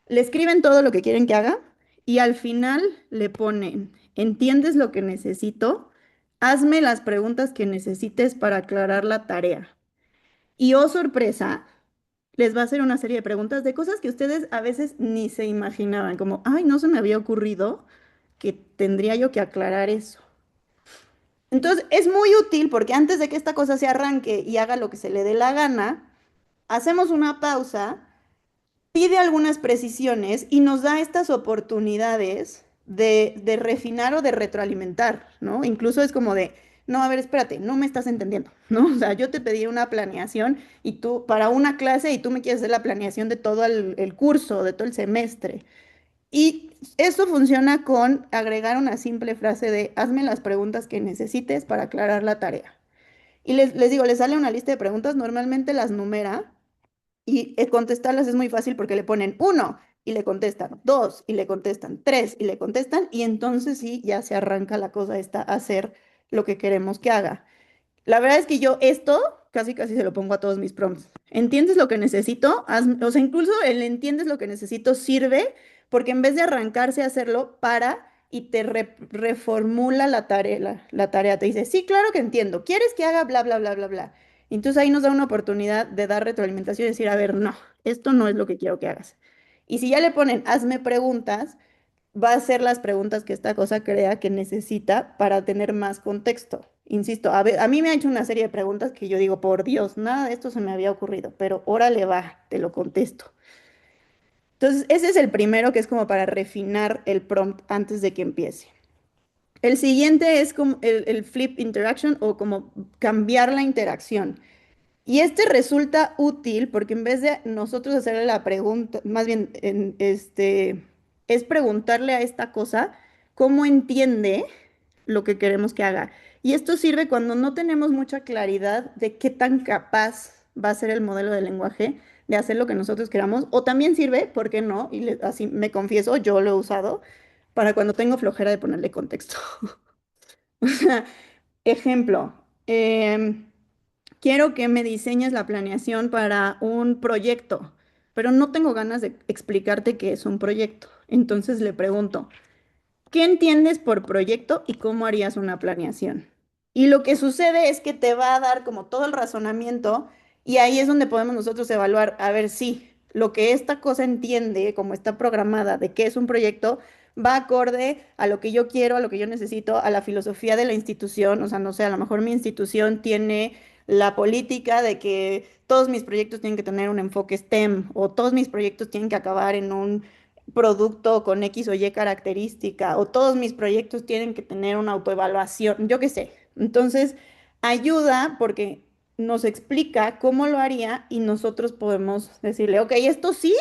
Le escriben todo lo que quieren que haga y al final le ponen, ¿entiendes lo que necesito? Hazme las preguntas que necesites para aclarar la tarea. Y oh sorpresa, les va a hacer una serie de preguntas de cosas que ustedes a veces ni se imaginaban, como, ay, no se me había ocurrido que tendría yo que aclarar eso. Entonces, es muy útil porque antes de que esta cosa se arranque y haga lo que se le dé la gana, hacemos una pausa, pide algunas precisiones y nos da estas oportunidades de refinar o de retroalimentar, ¿no? Incluso es como de, no, a ver, espérate, no me estás entendiendo, ¿no? O sea, yo te pedí una planeación y tú, para una clase y tú me quieres hacer la planeación de todo el curso, de todo el semestre. Y esto funciona con agregar una simple frase de, hazme las preguntas que necesites para aclarar la tarea. Y les digo, les sale una lista de preguntas, normalmente las numera y contestarlas es muy fácil porque le ponen uno y le contestan dos y le contestan tres y le contestan y entonces sí, ya se arranca la cosa esta a hacer lo que queremos que haga. La verdad es que yo esto casi casi se lo pongo a todos mis prompts. ¿Entiendes lo que necesito? O sea, incluso el entiendes lo que necesito sirve porque en vez de arrancarse a hacerlo, para y te reformula la tarea. Te dice, sí, claro que entiendo. ¿Quieres que haga bla, bla, bla, bla, bla? Y entonces ahí nos da una oportunidad de dar retroalimentación y decir, a ver, no, esto no es lo que quiero que hagas. Y si ya le ponen, hazme preguntas, va a hacer las preguntas que esta cosa crea que necesita para tener más contexto. Insisto, a mí me ha hecho una serie de preguntas que yo digo, por Dios, nada de esto se me había ocurrido, pero órale va, te lo contesto. Entonces, ese es el primero que es como para refinar el prompt antes de que empiece. El siguiente es como el flip interaction o como cambiar la interacción. Y este resulta útil porque en vez de nosotros hacerle la pregunta, más bien es preguntarle a esta cosa cómo entiende lo que queremos que haga. Y esto sirve cuando no tenemos mucha claridad de qué tan capaz va a ser el modelo de lenguaje de hacer lo que nosotros queramos. O también sirve, ¿por qué no? Y así me confieso, yo lo he usado para cuando tengo flojera de ponerle contexto. O sea, ejemplo. Quiero que me diseñes la planeación para un proyecto, pero no tengo ganas de explicarte qué es un proyecto. Entonces le pregunto, ¿qué entiendes por proyecto y cómo harías una planeación? Y lo que sucede es que te va a dar como todo el razonamiento y ahí es donde podemos nosotros evaluar, a ver si lo que esta cosa entiende, como está programada de qué es un proyecto, va acorde a lo que yo quiero, a lo que yo necesito, a la filosofía de la institución. O sea, no sé, a lo mejor mi institución tiene la política de que todos mis proyectos tienen que tener un enfoque STEM o todos mis proyectos tienen que acabar en un producto con X o Y característica, o todos mis proyectos tienen que tener una autoevaluación, yo qué sé. Entonces, ayuda porque nos explica cómo lo haría y nosotros podemos decirle, ok, esto sí,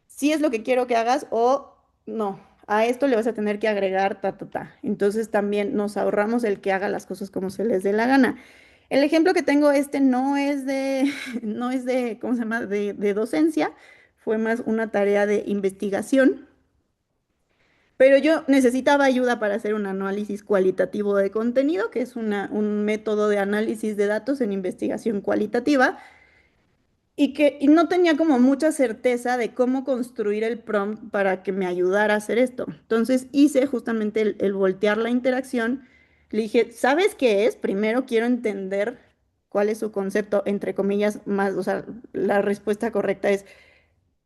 sí es lo que quiero que hagas o no, a esto le vas a tener que agregar ta, ta, ta. Entonces también nos ahorramos el que haga las cosas como se les dé la gana. El ejemplo que tengo no es de, no es de, ¿cómo se llama? De docencia, fue más una tarea de investigación. Pero yo necesitaba ayuda para hacer un análisis cualitativo de contenido, que es un método de análisis de datos en investigación cualitativa, y no tenía como mucha certeza de cómo construir el prompt para que me ayudara a hacer esto. Entonces hice justamente el voltear la interacción. Le dije, ¿sabes qué es? Primero quiero entender cuál es su concepto, entre comillas, más, o sea, la respuesta correcta es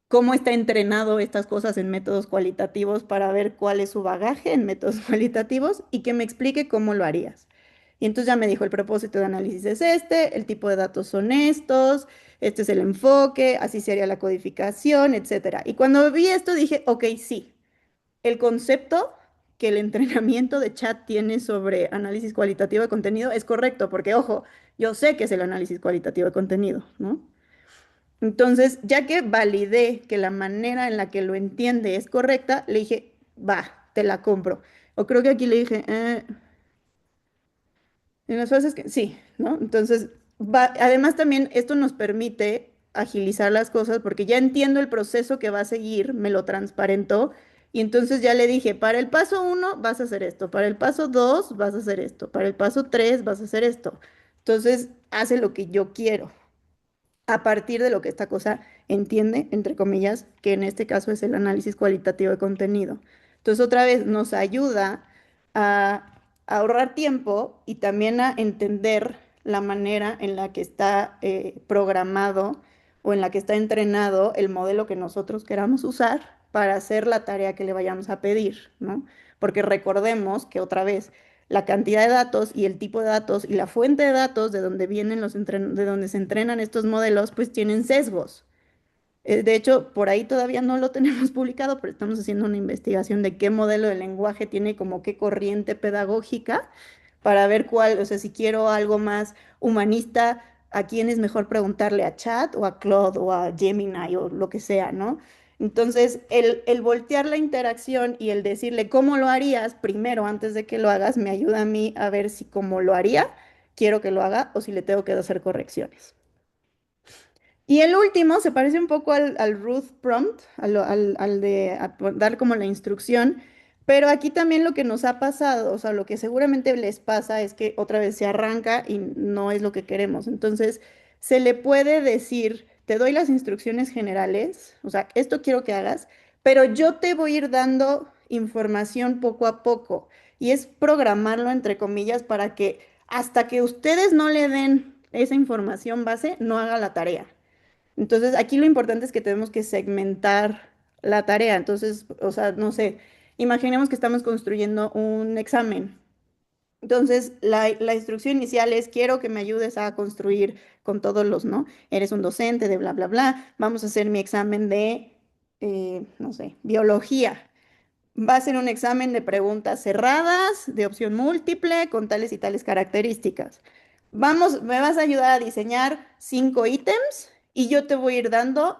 cómo está entrenado estas cosas en métodos cualitativos para ver cuál es su bagaje en métodos cualitativos y que me explique cómo lo harías. Y entonces ya me dijo, el propósito de análisis es este, el tipo de datos son estos, este es el enfoque, así sería la codificación, etcétera. Y cuando vi esto dije, ok, sí, el concepto que el entrenamiento de chat tiene sobre análisis cualitativo de contenido es correcto, porque ojo, yo sé que es el análisis cualitativo de contenido, ¿no? Entonces, ya que validé que la manera en la que lo entiende es correcta, le dije, va, te la compro. O creo que aquí le dije, en las fases que sí, ¿no? Entonces, además también esto nos permite agilizar las cosas porque ya entiendo el proceso que va a seguir, me lo transparentó y entonces ya le dije, para el paso uno vas a hacer esto, para el paso dos vas a hacer esto, para el paso tres vas a hacer esto. Entonces, hace lo que yo quiero a partir de lo que esta cosa entiende, entre comillas, que en este caso es el análisis cualitativo de contenido. Entonces, otra vez, nos ayuda a ahorrar tiempo y también a entender la manera en la que está programado o en la que está entrenado el modelo que nosotros queramos usar para hacer la tarea que le vayamos a pedir, ¿no? Porque recordemos que otra vez, la cantidad de datos y el tipo de datos y la fuente de datos de donde vienen de donde se entrenan estos modelos, pues tienen sesgos. De hecho, por ahí todavía no lo tenemos publicado, pero estamos haciendo una investigación de qué modelo de lenguaje tiene como qué corriente pedagógica para ver cuál, o sea, si quiero algo más humanista, a quién es mejor preguntarle a Chat o a Claude o a Gemini o lo que sea, ¿no? Entonces, el voltear la interacción y el decirle cómo lo harías primero antes de que lo hagas me ayuda a mí a ver si como lo haría, quiero que lo haga o si le tengo que hacer correcciones. Y el último se parece un poco al Ruth Prompt, al de dar como la instrucción, pero aquí también lo que nos ha pasado, o sea, lo que seguramente les pasa es que otra vez se arranca y no es lo que queremos. Entonces, se le puede decir, te doy las instrucciones generales, o sea, esto quiero que hagas, pero yo te voy a ir dando información poco a poco. Y es programarlo, entre comillas, para que hasta que ustedes no le den esa información base, no haga la tarea. Entonces, aquí lo importante es que tenemos que segmentar la tarea. Entonces, o sea, no sé, imaginemos que estamos construyendo un examen. Entonces, la instrucción inicial es, quiero que me ayudes a construir con todos los, ¿no? Eres un docente de bla, bla, bla. Vamos a hacer mi examen de, no sé, biología. Va a ser un examen de preguntas cerradas, de opción múltiple, con tales y tales características. Vamos, me vas a ayudar a diseñar 5 ítems y yo te voy a ir dando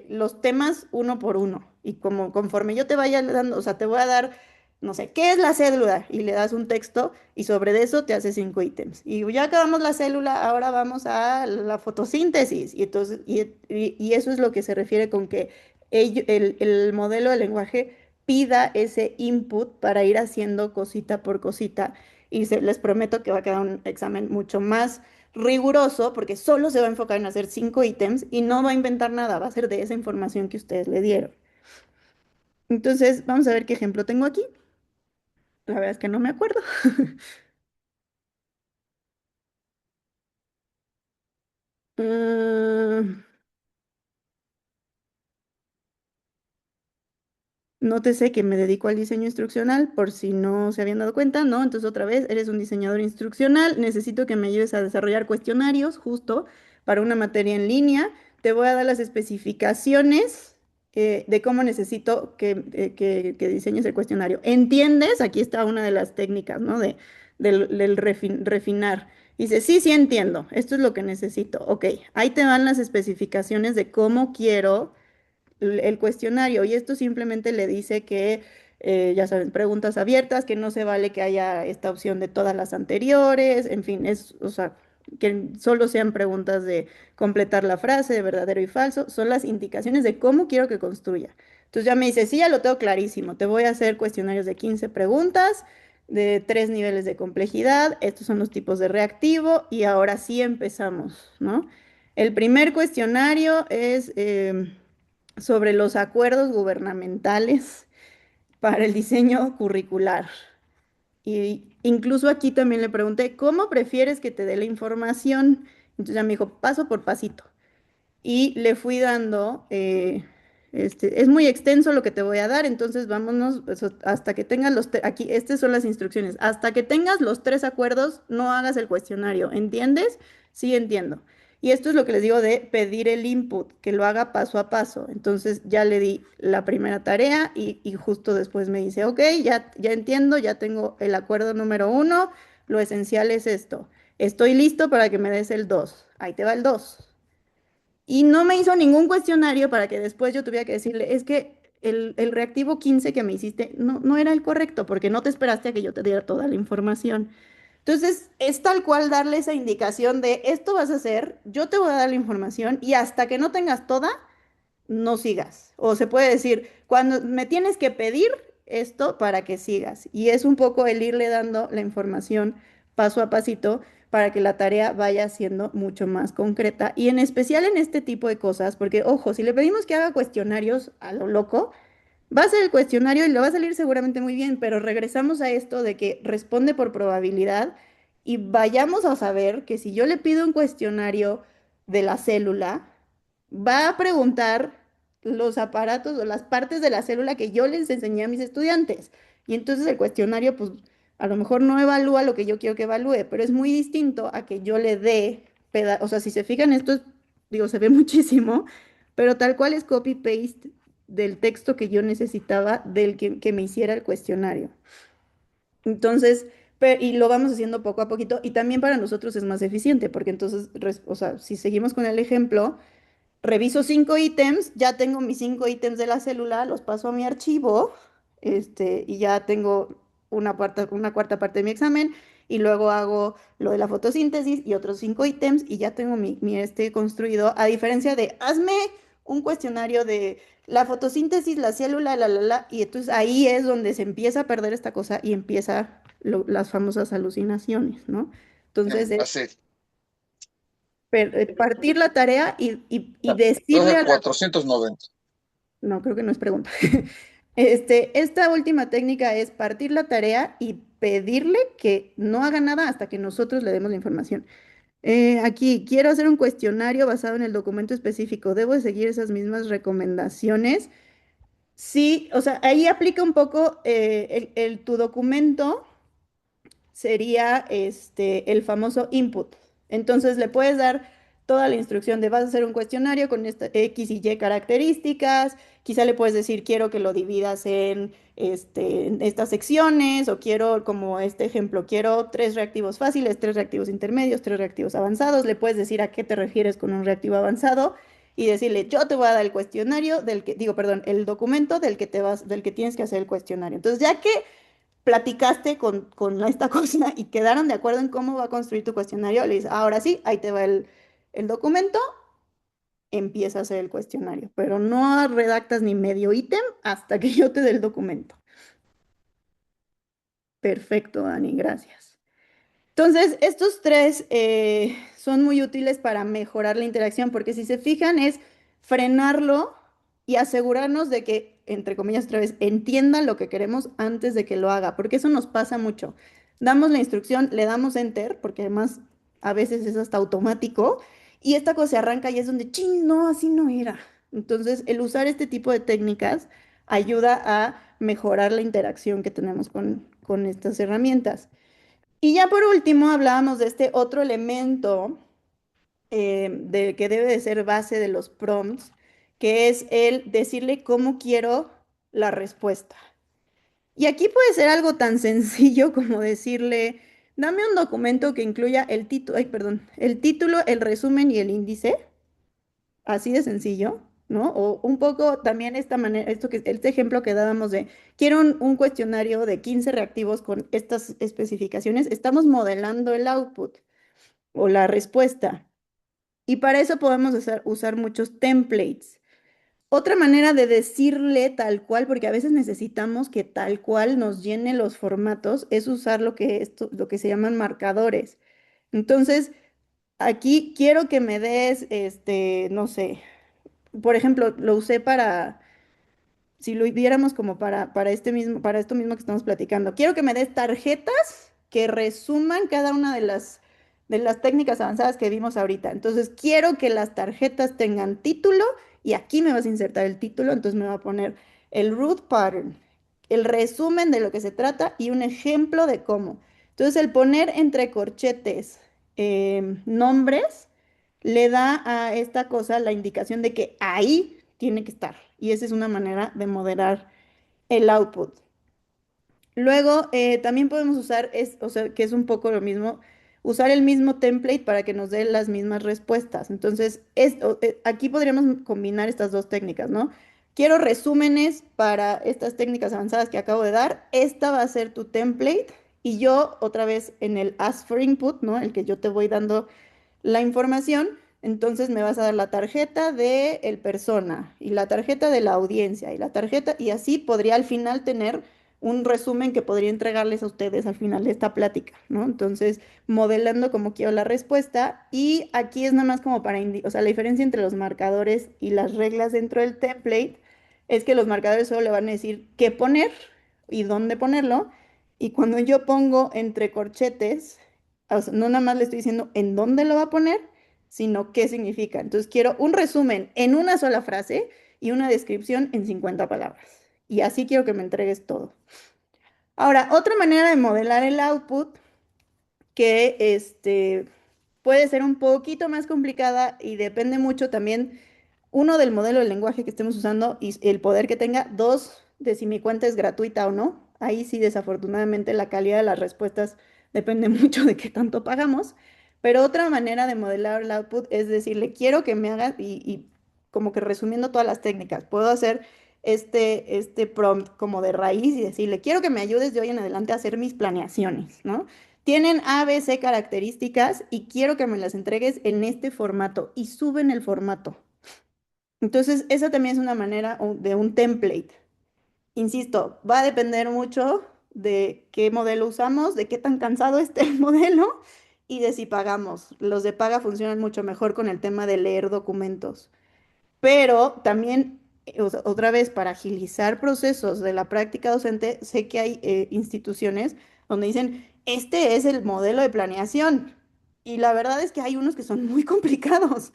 los temas uno por uno. Y como conforme yo te vaya dando, o sea, te voy a dar, no sé, ¿qué es la célula? Y le das un texto y sobre eso te hace 5 ítems. Y ya acabamos la célula, ahora vamos a la fotosíntesis. Y entonces, y eso es lo que se refiere con que el modelo de lenguaje pida ese input para ir haciendo cosita por cosita y les prometo que va a quedar un examen mucho más riguroso porque solo se va a enfocar en hacer 5 ítems y no va a inventar nada, va a ser de esa información que ustedes le dieron. Entonces, vamos a ver qué ejemplo tengo aquí. La verdad es que no me acuerdo. Mm, Nótese que me dedico al diseño instruccional, por si no se habían dado cuenta, ¿no? Entonces, otra vez, eres un diseñador instruccional, necesito que me ayudes a desarrollar cuestionarios justo para una materia en línea. Te voy a dar las especificaciones de cómo necesito que diseñes el cuestionario. ¿Entiendes? Aquí está una de las técnicas, ¿no? Del refinar. Dice, sí, sí entiendo, esto es lo que necesito. Ok, ahí te van las especificaciones de cómo quiero el cuestionario y esto simplemente le dice que, ya saben, preguntas abiertas, que no se vale que haya esta opción de todas las anteriores, en fin, es, o sea, que solo sean preguntas de completar la frase, de verdadero y falso, son las indicaciones de cómo quiero que construya. Entonces ya me dice, sí, ya lo tengo clarísimo, te voy a hacer cuestionarios de 15 preguntas, de 3 niveles de complejidad, estos son los tipos de reactivo y ahora sí empezamos, ¿no? El primer cuestionario es sobre los acuerdos gubernamentales para el diseño curricular. Y incluso aquí también le pregunté, ¿cómo prefieres que te dé la información? Entonces ya me dijo, paso por pasito y le fui dando, es muy extenso lo que te voy a dar, entonces vámonos pues, hasta que tengas aquí, estas son las instrucciones, hasta que tengas los 3 acuerdos, no hagas el cuestionario, ¿entiendes? Sí, entiendo. Y esto es lo que les digo de pedir el input, que lo haga paso a paso. Entonces ya le di la primera tarea y justo después me dice, ok, ya entiendo, ya tengo el acuerdo número 1, lo esencial es esto. Estoy listo para que me des el 2. Ahí te va el 2. Y no me hizo ningún cuestionario para que después yo tuviera que decirle, es que el reactivo 15 que me hiciste no era el correcto, porque no te esperaste a que yo te diera toda la información. Entonces, es tal cual darle esa indicación de esto vas a hacer, yo te voy a dar la información y hasta que no tengas toda, no sigas. O se puede decir, cuando me tienes que pedir esto para que sigas. Y es un poco el irle dando la información paso a pasito para que la tarea vaya siendo mucho más concreta. Y en especial en este tipo de cosas, porque ojo, si le pedimos que haga cuestionarios a lo loco, va a ser el cuestionario y le va a salir seguramente muy bien, pero regresamos a esto de que responde por probabilidad y vayamos a saber que si yo le pido un cuestionario de la célula, va a preguntar los aparatos o las partes de la célula que yo les enseñé a mis estudiantes. Y entonces el cuestionario, pues a lo mejor no evalúa lo que yo quiero que evalúe, pero es muy distinto a que yo le dé, o sea, si se fijan, esto digo, se ve muchísimo, pero tal cual es copy-paste del texto que yo necesitaba del que me hiciera el cuestionario. Entonces, y lo vamos haciendo poco a poquito y también para nosotros es más eficiente porque entonces, o sea, si seguimos con el ejemplo, reviso 5 ítems, ya tengo mis 5 ítems de la célula, los paso a mi archivo, y ya tengo una cuarta parte de mi examen, y luego hago lo de la fotosíntesis y otros 5 ítems, y ya tengo mi construido, a diferencia de hazme un cuestionario de la fotosíntesis, la célula, y entonces ahí es donde se empieza a perder esta cosa y empieza las famosas alucinaciones, ¿no? Entonces, Así. partir la tarea y decirle Entonces, a la... 490. No, creo que no es pregunta. Esta última técnica es partir la tarea y pedirle que no haga nada hasta que nosotros le demos la información. Aquí, quiero hacer un cuestionario basado en el documento específico. ¿Debo de seguir esas mismas recomendaciones? Sí, o sea, ahí aplica un poco tu documento sería el famoso input. Entonces le puedes dar toda la instrucción de vas a hacer un cuestionario con X y Y características, quizá le puedes decir quiero que lo dividas en estas secciones o quiero, como este ejemplo, quiero 3 reactivos fáciles, 3 reactivos intermedios, 3 reactivos avanzados, le puedes decir a qué te refieres con un reactivo avanzado y decirle yo te voy a dar el cuestionario digo, perdón, el documento del que tienes que hacer el cuestionario. Entonces, ya que platicaste con esta cosa y quedaron de acuerdo en cómo va a construir tu cuestionario, le dices, ahora sí, ahí te va el documento, empieza a hacer el cuestionario, pero no redactas ni medio ítem hasta que yo te dé el documento. Perfecto, Dani, gracias. Entonces, estos tres son muy útiles para mejorar la interacción, porque si se fijan es frenarlo y asegurarnos de que, entre comillas, otra vez, entienda lo que queremos antes de que lo haga, porque eso nos pasa mucho. Damos la instrucción, le damos enter, porque además a veces es hasta automático, y esta cosa se arranca y es donde, ching, no, así no era. Entonces, el usar este tipo de técnicas ayuda a mejorar la interacción que tenemos con estas herramientas. Y ya por último hablábamos de este otro elemento de que debe de ser base de los prompts, que es el decirle cómo quiero la respuesta. Y aquí puede ser algo tan sencillo como decirle, dame un documento que incluya el título, ay, perdón, el título, el resumen y el índice, así de sencillo, ¿no? O un poco también esta manera, este ejemplo que dábamos de, quiero un cuestionario de 15 reactivos con estas especificaciones, estamos modelando el output o la respuesta. Y para eso podemos usar muchos templates. Otra manera de decirle tal cual, porque a veces necesitamos que tal cual nos llene los formatos, es usar lo que se llaman marcadores. Entonces, aquí quiero que me des, no sé, por ejemplo, lo usé si lo viéramos como para esto mismo que estamos platicando. Quiero que me des tarjetas que resuman cada una de las técnicas avanzadas que vimos ahorita. Entonces, quiero que las tarjetas tengan título y aquí me vas a insertar el título. Entonces, me va a poner el root pattern, el resumen de lo que se trata y un ejemplo de cómo. Entonces, el poner entre corchetes nombres le da a esta cosa la indicación de que ahí tiene que estar. Y esa es una manera de moderar el output. Luego, también podemos usar, o sea, que es un poco lo mismo, usar el mismo template para que nos dé las mismas respuestas. Entonces, aquí podríamos combinar estas dos técnicas, ¿no? Quiero resúmenes para estas técnicas avanzadas que acabo de dar. Esta va a ser tu template. Y yo, otra vez, en el Ask for Input, ¿no? El que yo te voy dando la información, entonces me vas a dar la tarjeta de el persona y la tarjeta de la audiencia y la tarjeta, y así podría al final tener un resumen que podría entregarles a ustedes al final de esta plática, ¿no? Entonces, modelando como quiero la respuesta, y aquí es nada más como o sea, la diferencia entre los marcadores y las reglas dentro del template es que los marcadores solo le van a decir qué poner y dónde ponerlo, y cuando yo pongo entre corchetes, o sea, no nada más le estoy diciendo en dónde lo va a poner, sino qué significa. Entonces quiero un resumen en una sola frase y una descripción en 50 palabras. Y así quiero que me entregues todo. Ahora, otra manera de modelar el output que puede ser un poquito más complicada y depende mucho también, uno, del modelo de lenguaje que estemos usando y el poder que tenga, dos, de si mi cuenta es gratuita o no. Ahí sí, desafortunadamente, la calidad de las respuestas depende mucho de qué tanto pagamos. Pero otra manera de modelar el output es decirle, quiero que me hagas, y como que resumiendo todas las técnicas, puedo hacer este prompt como de raíz y decirle, quiero que me ayudes de hoy en adelante a hacer mis planeaciones, ¿no? Tienen A, B, C características y quiero que me las entregues en este formato y suben el formato. Entonces, esa también es una manera de un template. Insisto, va a depender mucho de qué modelo usamos, de qué tan cansado esté el modelo y de si pagamos. Los de paga funcionan mucho mejor con el tema de leer documentos. Pero también, otra vez, para agilizar procesos de la práctica docente, sé que hay instituciones donde dicen, este es el modelo de planeación. Y la verdad es que hay unos que son muy complicados.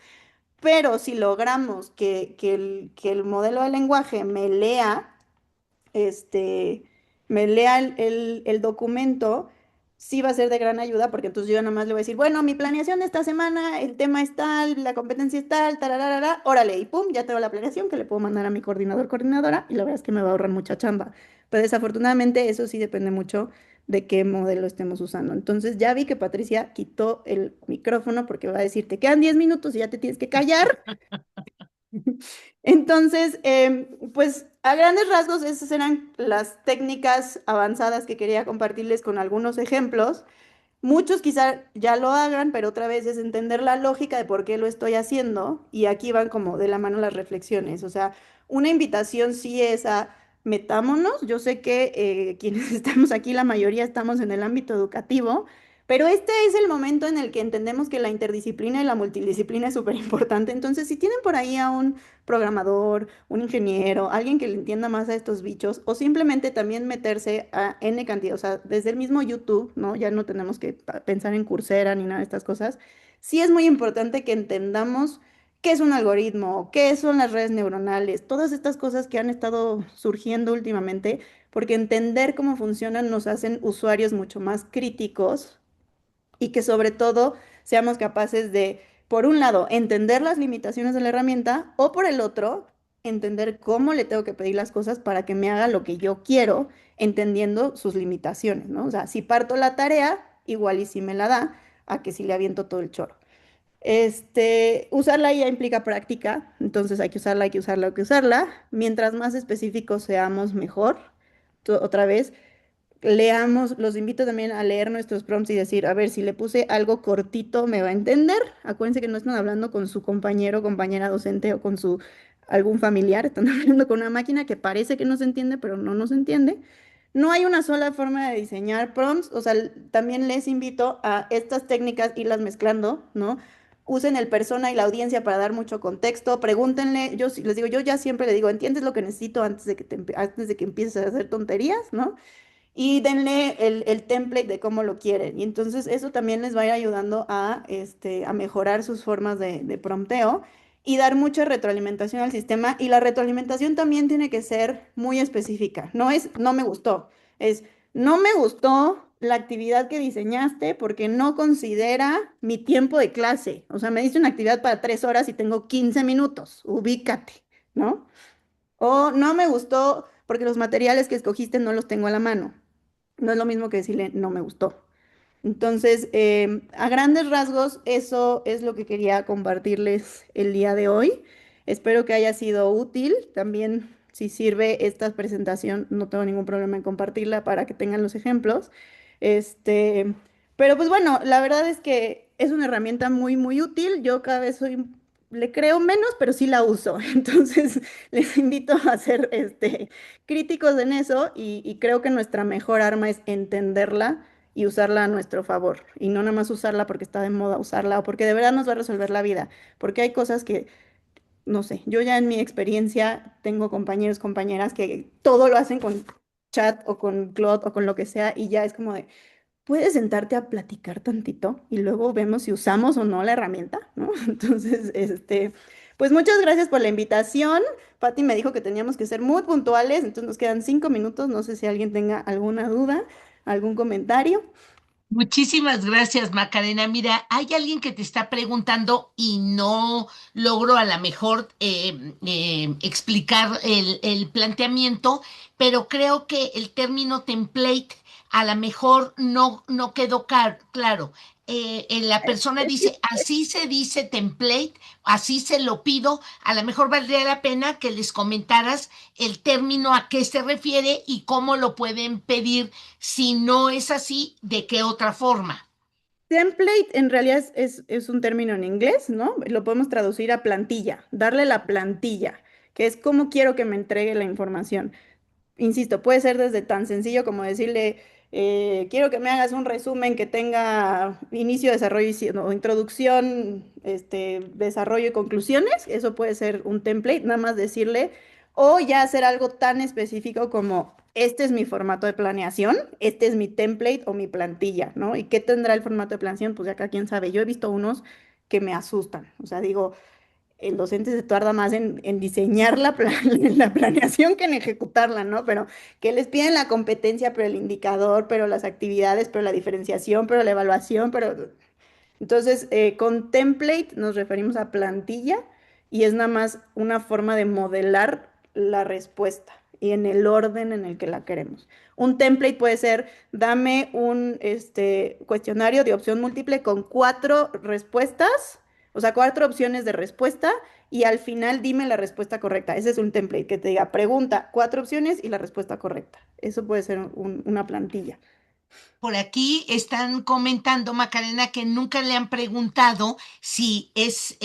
Pero si logramos que el modelo de lenguaje este, me lea el documento, sí va a ser de gran ayuda, porque entonces yo nada más le voy a decir, bueno, mi planeación de esta semana, el tema es tal, la competencia es tal, tararara, órale, y pum, ya tengo la planeación que le puedo mandar a mi coordinador, coordinadora, y la verdad es que me va a ahorrar mucha chamba. Pero desafortunadamente eso sí depende mucho de qué modelo estemos usando. Entonces ya vi que Patricia quitó el micrófono porque va a decir, te quedan 10 minutos y ya te tienes que callar. Entonces, pues a grandes rasgos, esas eran las técnicas avanzadas que quería compartirles con algunos ejemplos. Muchos quizá ya lo hagan, pero otra vez es entender la lógica de por qué lo estoy haciendo y aquí van como de la mano las reflexiones. O sea, una invitación sí es a metámonos. Yo sé que quienes estamos aquí, la mayoría estamos en el ámbito educativo, pero este es el momento en el que entendemos que la interdisciplina y la multidisciplina es súper importante. Entonces, si tienen por ahí a un programador, un ingeniero, alguien que le entienda más a estos bichos, o simplemente también meterse a N cantidad, o sea, desde el mismo YouTube, ¿no? Ya no tenemos que pensar en Coursera ni nada de estas cosas. Sí es muy importante que entendamos qué es un algoritmo, qué son las redes neuronales, todas estas cosas que han estado surgiendo últimamente, porque entender cómo funcionan nos hacen usuarios mucho más críticos y que sobre todo seamos capaces de, por un lado, entender las limitaciones de la herramienta o por el otro, entender cómo le tengo que pedir las cosas para que me haga lo que yo quiero, entendiendo sus limitaciones, ¿no? O sea, si parto la tarea, igual y si me la da, a que si le aviento todo el choro. Usarla ya implica práctica, entonces hay que usarla, hay que usarla, hay que usarla. Mientras más específicos seamos, mejor. Otra vez, leamos, los invito también a leer nuestros prompts y decir, a ver, si le puse algo cortito, ¿me va a entender? Acuérdense que no están hablando con su compañero, compañera docente o con su algún familiar, están hablando con una máquina que parece que nos entiende, pero no nos entiende. No hay una sola forma de diseñar prompts, o sea, también les invito a estas técnicas irlas mezclando, ¿no? Usen el persona y la audiencia para dar mucho contexto, pregúntenle, yo les digo, yo ya siempre le digo, ¿entiendes lo que necesito antes de que antes de que empieces a hacer tonterías, ¿no? Y denle el template de cómo lo quieren. Y entonces eso también les va a ir ayudando a mejorar sus formas de prompteo y dar mucha retroalimentación al sistema. Y la retroalimentación también tiene que ser muy específica. No es, no me gustó, es, no me gustó la actividad que diseñaste porque no considera mi tiempo de clase. O sea, me diste una actividad para 3 horas y tengo 15 minutos. Ubícate, ¿no? O no me gustó porque los materiales que escogiste no los tengo a la mano. No es lo mismo que decirle no me gustó. Entonces, a grandes rasgos, eso es lo que quería compartirles el día de hoy. Espero que haya sido útil. También, si sirve esta presentación, no tengo ningún problema en compartirla para que tengan los ejemplos. Este, pero pues bueno, la verdad es que es una herramienta muy, muy útil. Yo cada vez le creo menos, pero sí la uso. Entonces, les invito a ser críticos en eso y creo que nuestra mejor arma es entenderla y usarla a nuestro favor y no nada más usarla porque está de moda usarla o porque de verdad nos va a resolver la vida, porque hay cosas que, no sé, yo ya en mi experiencia tengo compañeros, compañeras que todo lo hacen con chat o con Claude o con lo que sea y ya es como de, puedes sentarte a platicar tantito y luego vemos si usamos o no la herramienta, ¿no? Entonces, pues muchas gracias por la invitación. Patti me dijo que teníamos que ser muy puntuales, entonces nos quedan 5 minutos. No sé si alguien tenga alguna duda, algún comentario. Muchísimas gracias, Macarena. Mira, hay alguien que te está preguntando y no logro a lo mejor explicar el planteamiento, pero creo que el término template a lo mejor no quedó claro. La persona dice, así se dice template, así se lo pido. A lo mejor valdría la pena que les comentaras el término a qué se refiere y cómo lo pueden pedir. Si no es así, ¿de qué otra forma? Template en realidad es un término en inglés, ¿no? Lo podemos traducir a plantilla, darle la plantilla, que es cómo quiero que me entregue la información. Insisto, puede ser desde tan sencillo como decirle, quiero que me hagas un resumen que tenga inicio, desarrollo o introducción, desarrollo y conclusiones. Eso puede ser un template, nada más decirle, o ya hacer algo tan específico como, este es mi formato de planeación, este es mi template o mi plantilla, ¿no? ¿Y qué tendrá el formato de planeación? Pues ya cada quien sabe. Yo he visto unos que me asustan. O sea, digo, el docente se tarda más en diseñar la planeación que en ejecutarla, ¿no? Pero que les piden la competencia, pero el indicador, pero las actividades, pero la diferenciación, pero la evaluación, pero... Entonces, con template nos referimos a plantilla y es nada más una forma de modelar la respuesta y en el orden en el que la queremos. Un template puede ser, dame un cuestionario de opción múltiple con 4 respuestas, o sea, 4 opciones de respuesta y al final dime la respuesta correcta. Ese es un template que te diga pregunta, 4 opciones y la respuesta correcta. Eso puede ser una plantilla. Por aquí están comentando, Macarena, que nunca le han preguntado si es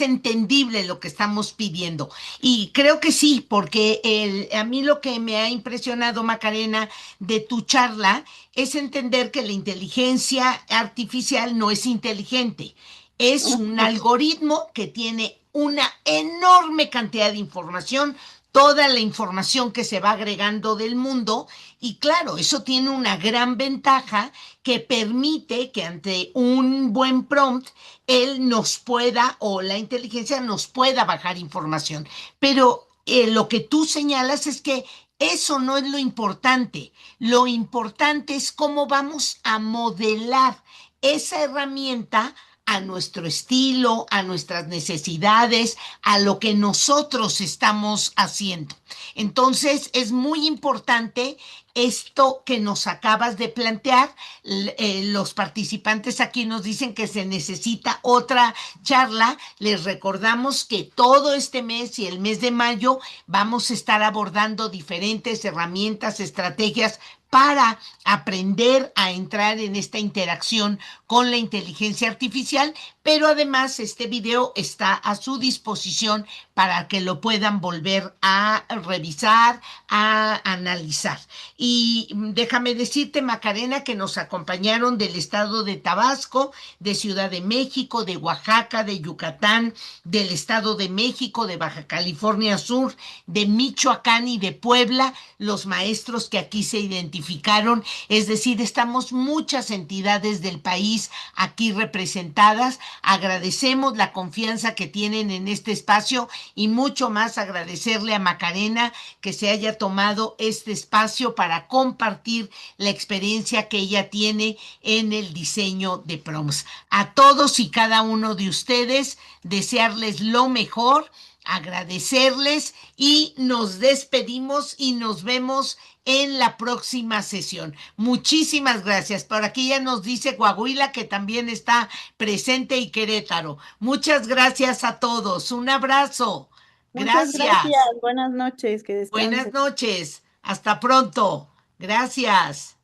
entendible lo que estamos pidiendo. Y creo que sí, porque a mí lo que me ha impresionado, Macarena, de tu charla es entender que la inteligencia artificial no es inteligente. Es un algoritmo que tiene una enorme cantidad de información, toda la información que se va agregando del mundo y claro, eso tiene una gran ventaja que permite que ante un buen prompt él nos pueda o la inteligencia nos pueda bajar información. Pero lo que tú señalas es que eso no es lo importante. Lo importante es cómo vamos a modelar esa herramienta a nuestro estilo, a nuestras necesidades, a lo que nosotros estamos haciendo. Entonces, es muy importante esto que nos acabas de plantear. Los participantes aquí nos dicen que se necesita otra charla. Les recordamos que todo este mes y el mes de mayo vamos a estar abordando diferentes herramientas, estrategias para aprender a entrar en esta interacción con la inteligencia artificial, pero además este video está a su disposición para que lo puedan volver a revisar, a analizar. Y déjame decirte, Macarena, que nos acompañaron del estado de Tabasco, de Ciudad de México, de Oaxaca, de Yucatán, del estado de México, de Baja California Sur, de Michoacán y de Puebla, los maestros que aquí se identificaron. Es decir, estamos muchas entidades del país aquí representadas. Agradecemos la confianza que tienen en este espacio y mucho más agradecerle a Macarena que se haya tomado este espacio para compartir la experiencia que ella tiene en el diseño de prompts. A todos y cada uno de ustedes, desearles lo mejor, agradecerles y nos despedimos y nos vemos en la próxima sesión. Muchísimas gracias. Por aquí ya nos dice Coahuila que también está presente y Querétaro. Muchas gracias a todos. Un abrazo. Muchas gracias. Gracias. Buenas noches, que Buenas descansen. noches. Hasta pronto. Gracias.